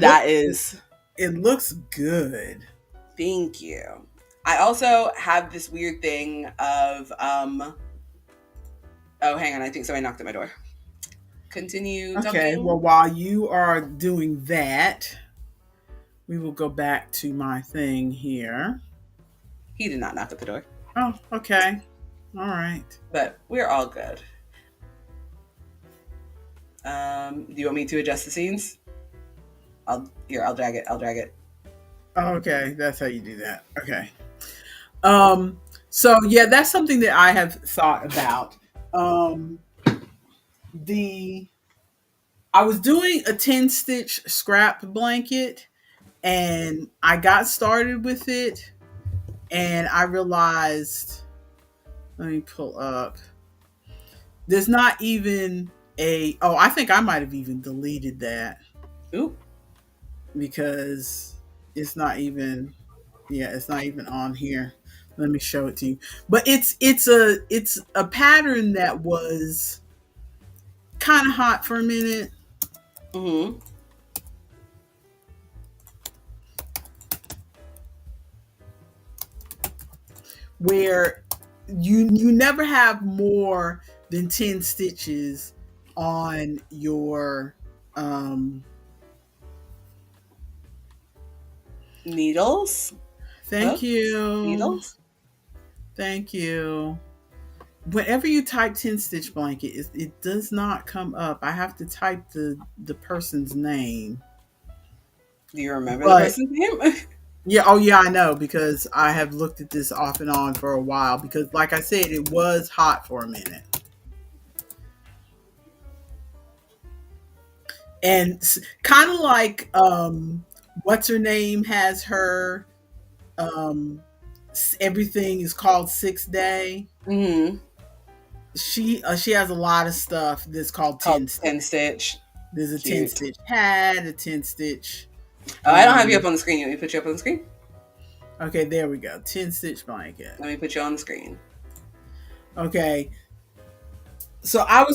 it looks good. Thank you. I also have this weird thing of oh, hang on, I think somebody knocked at my door. Continue. Okay, well, while you are doing that, we will go back to my thing here. He did not knock at the door. Oh, okay. All right. But we're all good. Do you want me to adjust the scenes? I'll drag it. Okay, that's how you do that. Okay. So yeah, that's something that I have thought about. um, the I was doing a 10 stitch scrap blanket, and I got started with it, and I realized, let me pull up. There's not even I think I might have even deleted that Ooh. because it's not even, it's not even on here. Let me show it to you. But it's a pattern that was kind of hot for a minute. Mm-hmm. Where you never have more than 10 stitches on your Needles. thank you. Needles. Thank you. Whenever you type 10 stitch blanket, it does not come up. I have to type the person's name. Do you remember the But person's name? yeah, oh yeah, I know, because I have looked at this off and on for a while, because like I said, it was hot for a minute. And kind of like what's her name has her everything is called 6 day. Mm-hmm. She has a lot of stuff that's called 10 stitch. 10 stitch. There's a Cute. 10 stitch hat, a 10 stitch. Oh, I don't have you up on the screen. Let me put you up on the screen. Okay, there we go. 10 stitch blanket. Let me put you on the screen. Okay. So I've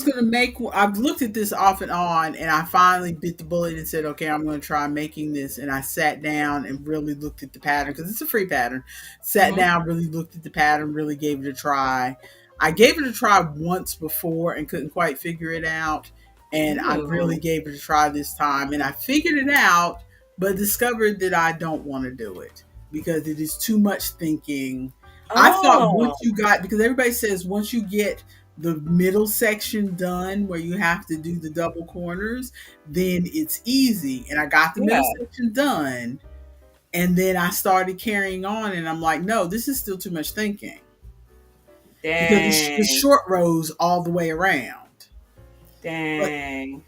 looked at this off and on, and I finally bit the bullet and said, okay, I'm going to try making this. And I sat down and really looked at the pattern, because it's a free pattern. Sat down, really looked at the pattern, really gave it a try. I gave it a try once before and couldn't quite figure it out. And I really gave it a try this time. And I figured it out, but discovered that I don't want to do it because it is too much thinking. I thought once you got, because everybody says once you get the middle section done where you have to do the double corners, then it's easy. And I got the middle section done, and then I started carrying on, and I'm like, no, this is still too much thinking. Dang. Because it's short rows all the way around. Dang.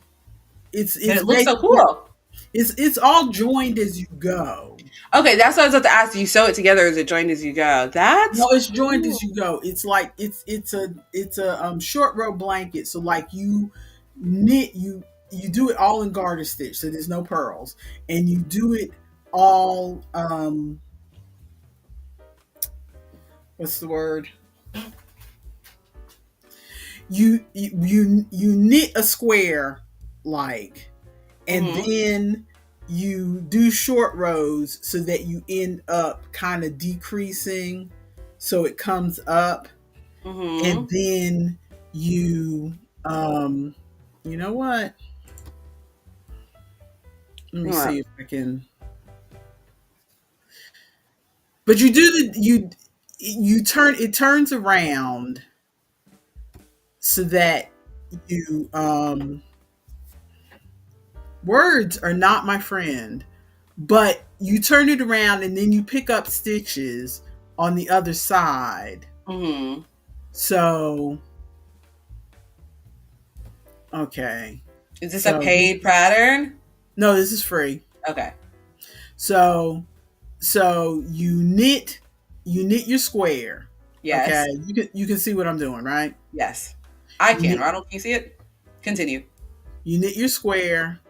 It looks so cool. It's all joined as you go. Okay, that's what I was about to ask. You sew it together, or is it joined as you go? It's joined as you go. It's like it's a short row blanket. So like you knit, you do it all in garter stitch, so there's no purls, and you do it all what's the word? You knit a square, like, and then you do short rows so that you end up kind of decreasing so it comes up, and then you you know what, let me see if I can, but you do you turn, it turns around so that you words are not my friend, but you turn it around and then you pick up stitches on the other side. So okay, is this a paid pattern? No, this is free. Okay. So you knit your square. Yes. Okay, you can see what I'm doing, right? Yes, I can. Ronald, can you see it? Continue. You knit your square,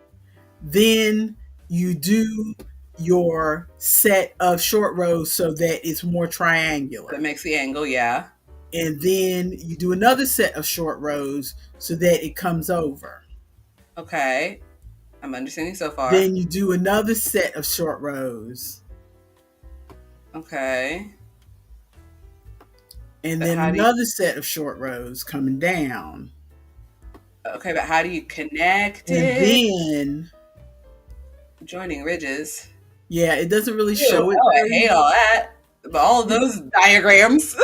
then you do your set of short rows so that it's more triangular. That makes the angle, yeah. And then you do another set of short rows so that it comes over. Okay, I'm understanding so far. Then you do another set of short rows. Okay. And then another set of short rows coming down. Okay, but how do you connect it? And then joining ridges. Yeah, it doesn't really show it. Oh, I hate all that. But all of those diagrams.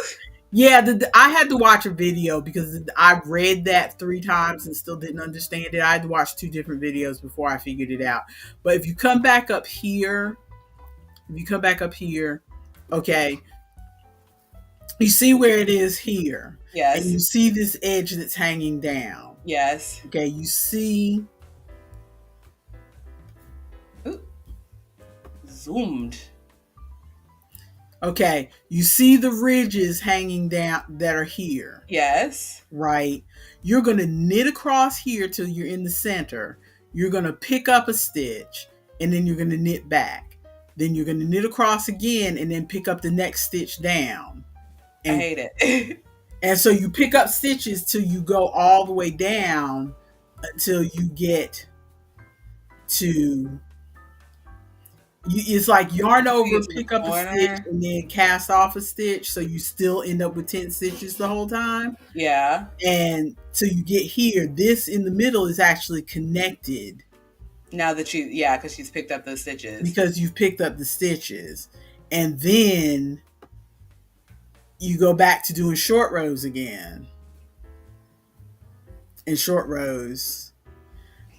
Yeah, I had to watch a video because I read that 3 times and still didn't understand it. I had to watch 2 different videos before I figured it out. But if you come back up here, okay, You see where it is here. Yes. And you see this edge that's hanging down. Yes. Okay, you see. Ooh. Zoomed. Okay, you see the ridges hanging down that are here. Yes. Right? You're going to knit across here till you're in the center. You're going to pick up a stitch, and then you're going to knit back. Then you're going to knit across again, and then pick up the next stitch down. And, I hate it. and so you pick up stitches till you go all the way down until you get to... It's like yarn over, pick up a stitch, and then cast off a stitch, so you still end up with 10 stitches the whole time. Yeah. And so you get here, this in the middle is actually connected. Now that because she's picked up those stitches. Because you've picked up the stitches. And then you go back to doing short rows again. And short rows.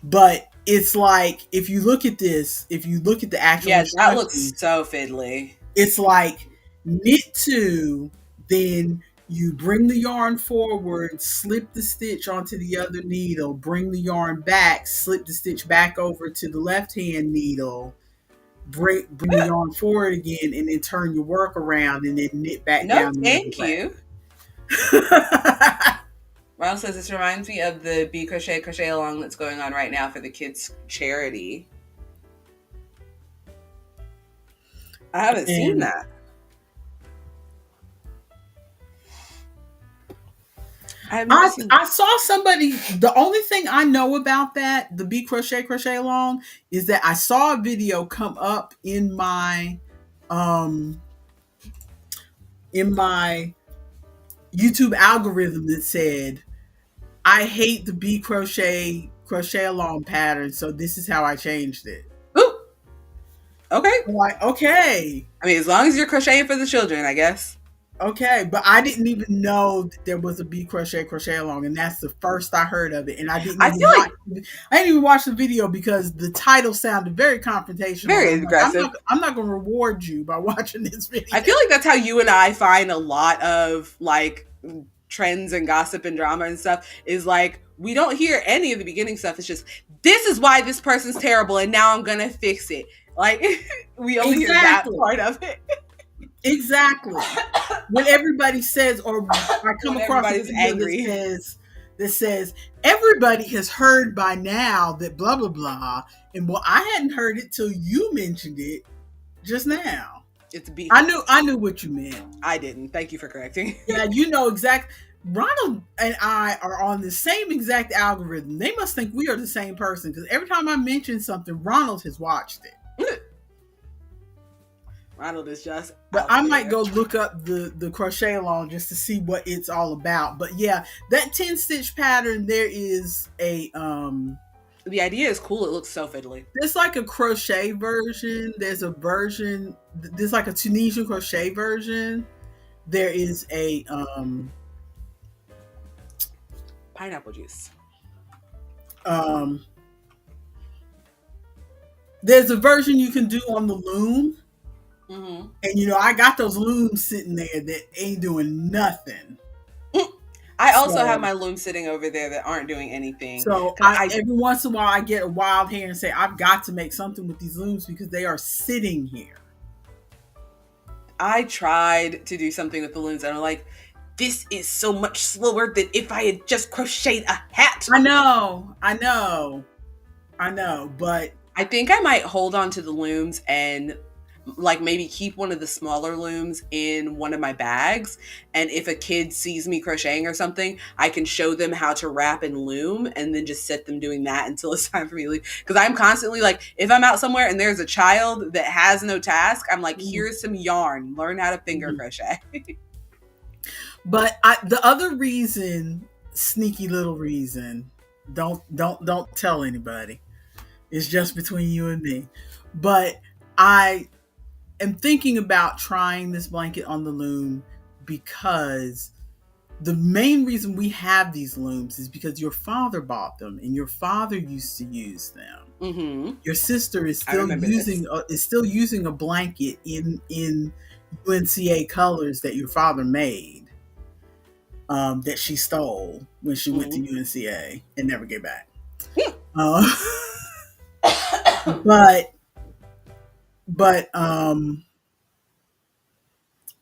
But it's like, if you look at this, if you look at the actual... Yeah, that looks so fiddly. It's like knit 2, then you bring the yarn forward, slip the stitch onto the other needle, bring the yarn back, slip the stitch back over to the left-hand needle, bring the yarn forward again, and then turn your work around and then knit back down. No, thank you. Ronald says this reminds me of the Bee Crochet Along that's going on right now for the kids' charity. I haven't seen that. I saw somebody... The only thing I know about that, the Bee Crochet Along, is that I saw a video come up in my YouTube algorithm that said, I hate the Bee Crochet Along pattern, so this is how I changed it. Ooh. Okay. I'm like, okay. I mean, as long as you're crocheting for the children, I guess. Okay, but I didn't even know that there was a Bee Crochet Along, and that's the first I heard of it. And I didn't even watch the video because the title sounded very confrontational. Very aggressive. I'm not going to reward you by watching this video. I feel like that's how you and I find a lot of like trends and gossip and drama and stuff, is like we don't hear any of the beginning stuff. It's just, this is why this person's terrible and now I'm going to fix it. Like we only hear that part of it. Exactly. When everybody says, or I come across a video angry that says everybody has heard by now that blah blah blah, and well, I hadn't heard it till you mentioned it just now. It's B. I knew what you meant. I didn't. Thank you for correcting. Yeah, you know exact. Ronald and I are on the same exact algorithm. They must think we are the same person, because every time I mention something, Ronald has watched it. Ronald is just... But I might go look up the crochet along just to see what it's all about. But yeah, that 10 stitch pattern, there is a the idea is cool. It looks so fiddly. There's like a crochet version. There's like a Tunisian crochet version. There is a pineapple juice. There's a version you can do on the loom. Mm-hmm. And I got those looms sitting there that ain't doing nothing. I also have my looms sitting over there that aren't doing anything. So every once in a while I get a wild hair and say, I've got to make something with these looms because they are sitting here. I tried to do something with the looms and I'm like, this is so much slower than if I had just crocheted a hat. I know, but I think I might hold on to the looms and like maybe keep one of the smaller looms in one of my bags, and if a kid sees me crocheting or something, I can show them how to wrap and loom and then just set them doing that until it's time for me to leave. Because I'm constantly like, if I'm out somewhere and there's a child that has no task, I'm like, here's some yarn, learn how to finger crochet. But the other reason, sneaky little reason, don't tell anybody, it's just between you and me, but I am thinking about trying this blanket on the loom because the main reason we have these looms is because your father bought them and your father used to use them. Mm-hmm. Your sister is still using a blanket in UNCA colors that your father made, that she stole when she went to UNCA and never gave back. But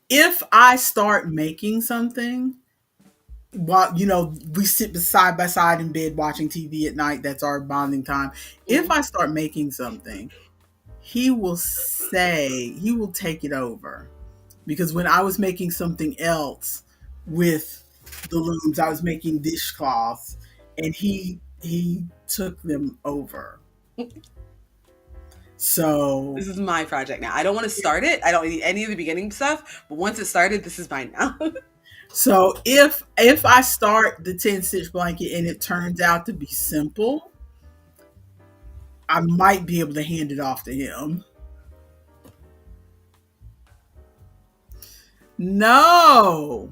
if I start making something, while we sit side by side in bed watching TV at night, that's our bonding time. If I start making something, he will take it over. Because when I was making something else with the looms, I was making dishcloths, and he took them over. So this is my project now. I don't want to start it. I don't need any of the beginning stuff, but once it started, this is mine now. So if I start the 10-stitch blanket and it turns out to be simple, I might be able to hand it off to him. No.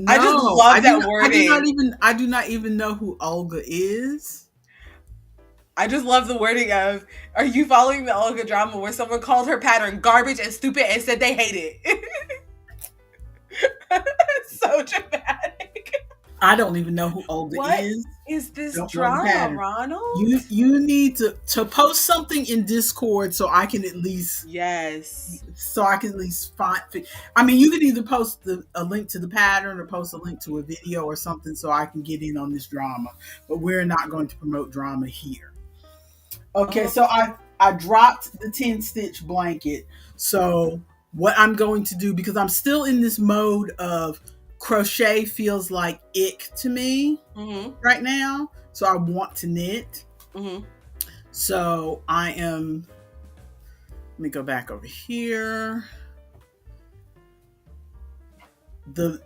I just love that wording. I do not even know who Olga is. I just love the wording of, are you following the Olga drama where someone called her pattern garbage and stupid and said they hate it? So dramatic. I don't even know who Olga is. What is this drama, Ronald? You need to post something in Discord so I can at least find. I mean, you can either post a link to the pattern or post a link to a video or something so I can get in on this drama. But we're not going to promote drama here. Okay, so I dropped the 10-stitch blanket. So what I'm going to do, because I'm still in this mode of crochet feels like ick to me right now. So I want to knit. So let me go back over here.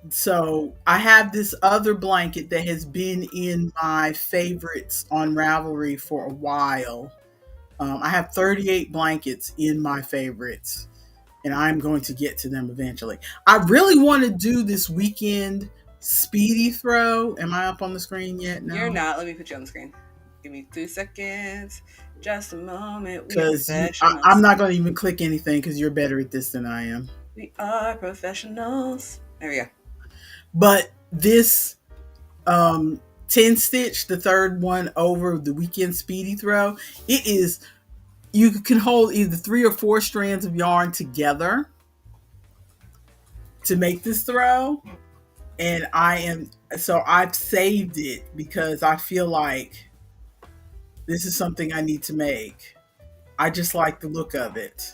So I have this other blanket that has been in my favorites on Ravelry for a while. I have 38 blankets in my favorites, and I'm going to get to them eventually. I really want to do this weekend speedy throw. Am I up on the screen yet? No. You're not. Let me put you on the screen. Give me 2 seconds. Just a moment. Because I'm not going to even click anything because you're better at this than I am. We are professionals. There we go. But this 10-stitch, the third one over the weekend speedy throw, you can hold either 3 or 4 strands of yarn together to make this throw. And I've saved it because I feel like this is something I need to make. I just like the look of it.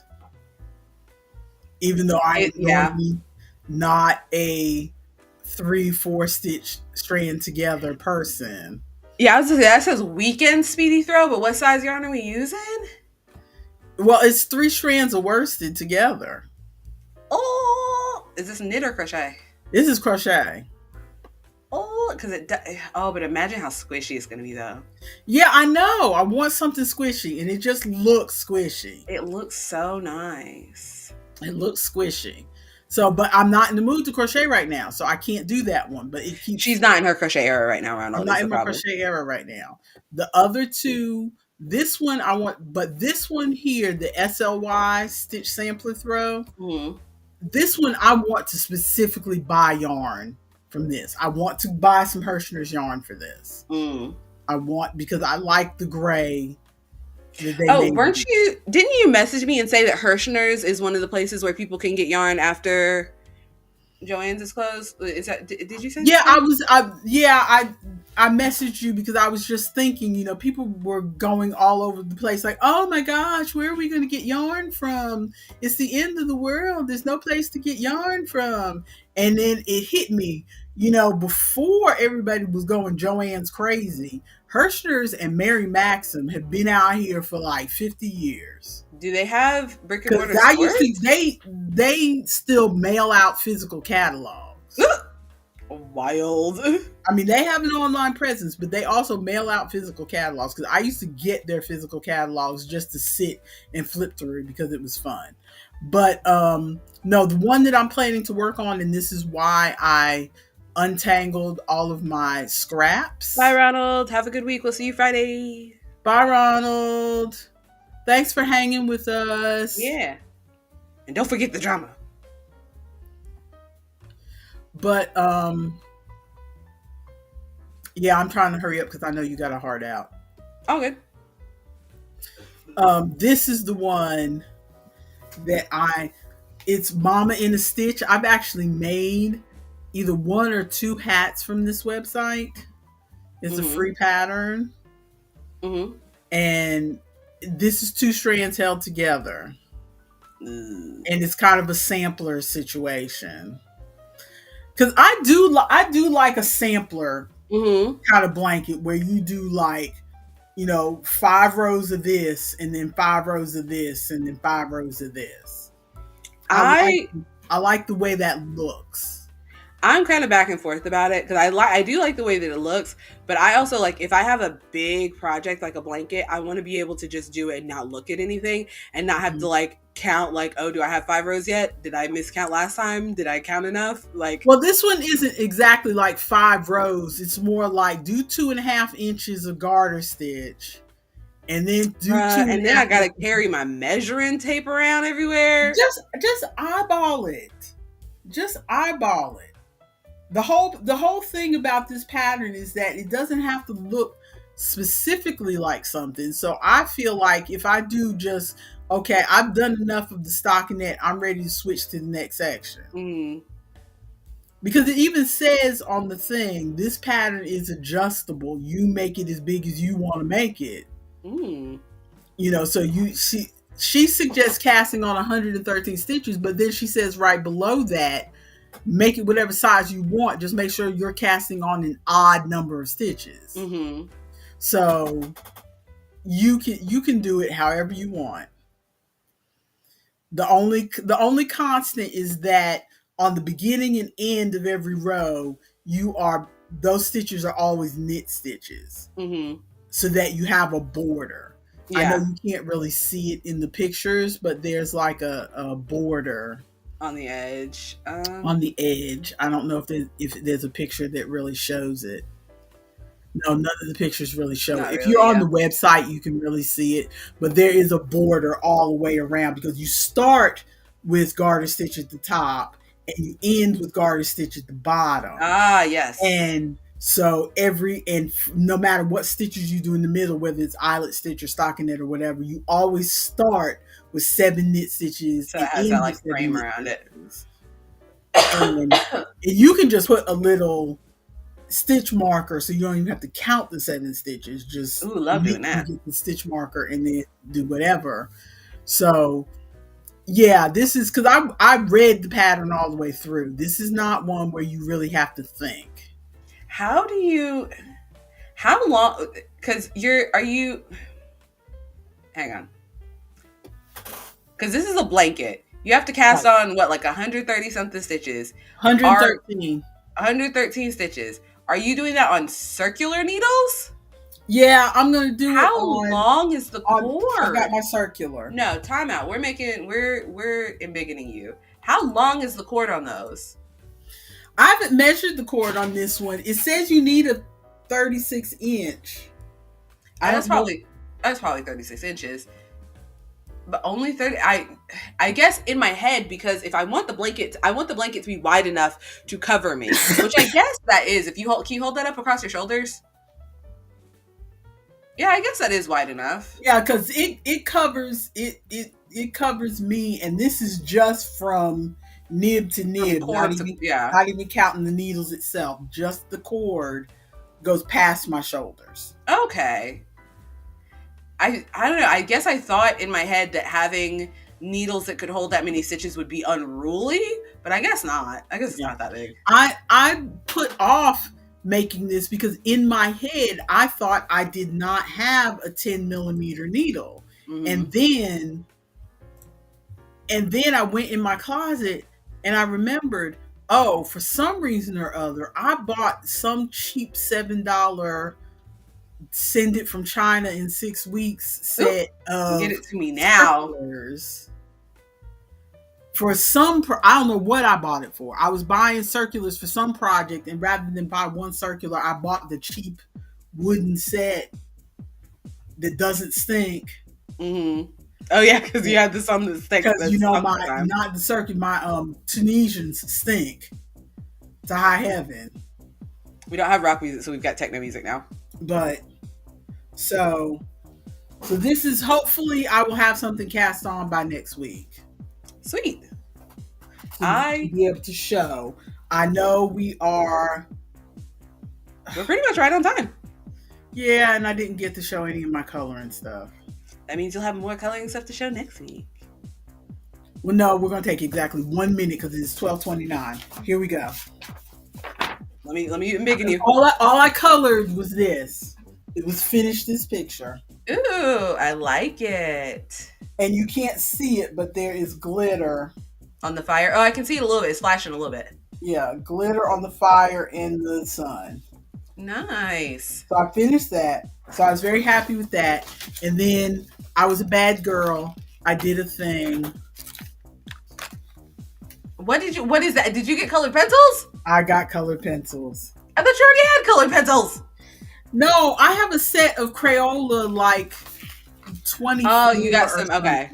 Even though I'm normally not a 3-4 stitch strand together person. Yeah, I was gonna say, that says weekend speedy throw, but what size yarn are we using? Well, it's 3 strands of worsted together. Oh, is this knit or crochet? This is crochet. Oh, but imagine how squishy it's gonna be though. Yeah, I know. I want something squishy, and it just looks squishy. It looks so nice. It looks squishy. So, but I'm not in the mood to crochet right now, so I can't do that one. But it keeps. She's not in her crochet era right now, Ronald. I'm not in my crochet era right now. The other two, this one I want, but this one here, the SLY Stitch Sampler Throw, this one I want to specifically buy yarn from this. I want to buy some Hirschner's yarn for this. Because I like the gray. Didn't you message me and say that Hirschner's is one of the places where people can get yarn after Joann's is closed? Did you say? Yeah, I messaged you because I was just thinking, people were going all over the place like, oh my gosh, where are we going to get yarn from? It's the end of the world. There's no place to get yarn from. And then it hit me, before everybody was going Joann's crazy, Hirschner's and Mary Maxim have been out here for like 50 years. Do they have brick and mortar stores? They still mail out physical catalogs. Wild. I mean, they have an online presence, but they also mail out physical catalogs, because I used to get their physical catalogs just to sit and flip through because it was fun. But no, the one that I'm planning to work on, and this is why I untangled all of my scraps. Bye, Ronald. Have a good week. We'll see you Friday. Bye, Ronald. Thanks for hanging with us. Yeah. And don't forget the drama. But yeah, I'm trying to hurry up because I know you got a heart out. Oh, good. This is the one that it's Mama in a Stitch. I've actually made either one or two hats from this website. It's a free pattern. And this is two strands held together. And it's kind of a sampler situation. Because I do like a sampler kind of blanket where you do like, 5 rows of this and then 5 rows of this and then 5 rows of this. I like the way that looks. I'm kind of back and forth about it because I do like the way that it looks, but I also like if I have a big project like a blanket, I want to be able to just do it and not look at anything and not have to like count like, oh, do I have 5 rows yet? Did I miscount last time? Did I count enough? Like, well, this one isn't exactly like 5 rows. It's more like do 2.5 inches of garter stitch. And then do and then I gotta carry my measuring tape around everywhere. Just eyeball it. Just eyeball it. The whole thing about this pattern is that it doesn't have to look specifically like something. So I feel like if I do just, okay, I've done enough of the stockinette, I'm ready to switch to the next section. Because it even says on the thing, this pattern is adjustable. You make it as big as you want to make it. So she suggests casting on 113 stitches, but then she says right below that, make it whatever size you want. Just make sure you're casting on an odd number of stitches. So you can do it however you want. The only constant is that on the beginning and end of every row, those stitches are always knit stitches, so that you have a border. Yeah. I know you can't really see it in the pictures, but there's like a border on the edge. On the edge. I don't know if there's a picture that really shows it. No, none of the pictures really show it. If you're on the website, you can really see it. But there is a border all the way around because you start with garter stitch at the top and you end with garter stitch at the bottom. Ah, yes. And so no matter what stitches you do in the middle, whether it's eyelet stitch or stockinette or whatever, you always start with 7 knit stitches. So it has that like frame around it. And you can just put a little stitch marker so you don't even have to count the 7 stitches. Just love doing that. Get the stitch marker and then do whatever. So yeah, this is because I read the pattern all the way through. This is not one where you really have to think. How long? Because hang on. Because this is a blanket. You have to cast on what, like 130 something stitches. 113. 113 stitches. Are you doing that on circular needles? Yeah, I'm gonna do it. How long is the cord? I got my circular. No, time out. We're embiggening you. How long is the cord on those? I haven't measured the cord on this one. It says you need a 36 inch. That's probably 36 inches. But only 30. I guess in my head, because if I want the blanket to be wide enough to cover me, which I guess that is. If you can you hold that up across your shoulders? Yeah, I guess that is wide enough. Yeah, because it covers it covers me, and this is just from nib to nib, not even counting the needles itself. Just the cord goes past my shoulders. Okay. I don't know. I guess I thought in my head that having needles that could hold that many stitches would be unruly, but I guess not. I guess it's not that big. I put off making this because in my head I thought I did not have a 10 millimeter needle, and then I went in my closet and I remembered, oh, for some reason or other, I bought some cheap $7 send it from China in 6 weeks set of get it to me now for some I don't know what I bought it for. I was buying circulars for some project, and rather than buy one circular, I bought the cheap wooden set that doesn't stink. Oh yeah, because you had some that stink. Because my Tunisians stink. to high heaven. We don't have rock music, so we've got techno music now. But so this is, hopefully I will have something cast on by next week. Sweet. To be able to show. I know we're pretty much right on time. Yeah, and I didn't get to show any of my coloring stuff. That means you'll have more coloring stuff to show next week. Well, no, we're going to take exactly 1 minute because it's 12:29. Here we go. Let me embiggen you. All I colored was this. It was finish this picture. Ooh, I like it. And you can't see it, but there is glitter on the fire. Oh, I can see it a little bit. It's flashing a little bit. Yeah, glitter on the fire in the sun. Nice. So I finished that. So I was very happy with that. And then I was a bad girl. I did a thing. What is that? Did you get colored pencils? I got colored pencils. I thought you already had colored pencils. No, I have a set of Crayola, like 20. Oh, you got some. Okay.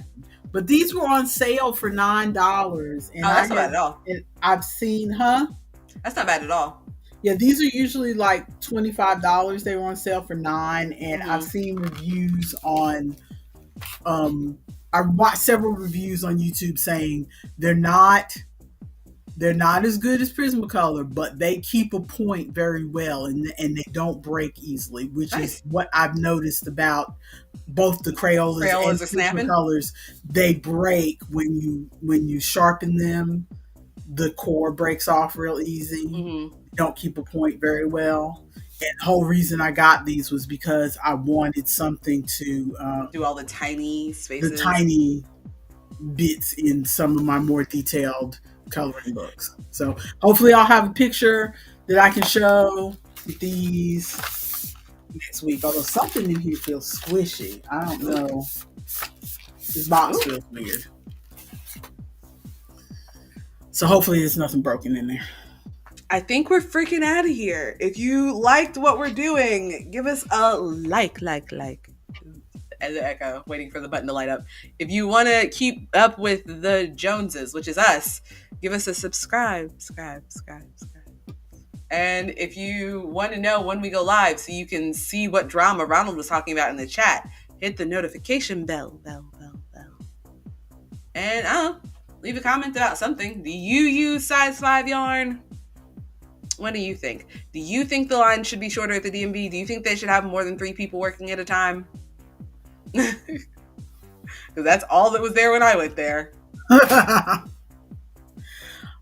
But these were on sale for $9. And that's not bad at all. And I've seen, That's not bad at all. Yeah, these are usually like $25. They were on sale for $9. And I've seen reviews on, I watched several reviews on YouTube saying they're not as good as Prismacolor, but they keep a point very well, and they don't break easily, which is what I've noticed about both the Crayolas and Prismacolors. They break when you sharpen them. The core breaks off real easy. Mm-hmm. Don't keep a point very well. And the whole reason I got these was because I wanted something to do all the tiny spaces, the tiny bits in some of my more detailed coloring books. So hopefully I'll have a picture that I can show with these next week. Although something in here feels squishy. I don't know. This box feels weird. So hopefully there's nothing broken in there. I think we're freaking out of here. If you liked what we're doing, give us a like. As an echo, waiting for the button to light up. If you want to keep up with the Joneses, which is us, give us a subscribe. And if you want to know when we go live so you can see what drama Ronald was talking about in the chat, hit the notification bell. And leave a comment about something. Do you use size 5 yarn? What do you think? Do you think the line should be shorter at the DMV? Do you think they should have more than 3 people working at a time? Because that's all that was there when I went there.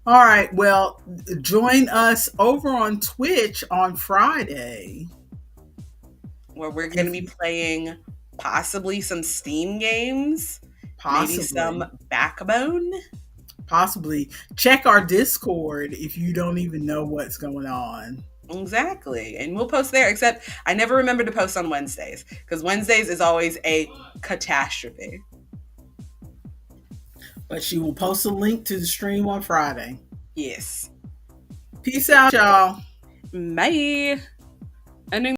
All right. Well, join us over on Twitch on Friday, where we're going to be playing possibly some Steam games, maybe some Backbone. Possibly. Check our Discord if you don't even know what's going on. Exactly. And we'll post there, except I never remember to post on Wednesdays because Wednesdays is always a catastrophe. But she will post a link to the stream on Friday. Yes. Peace out, y'all. Bye.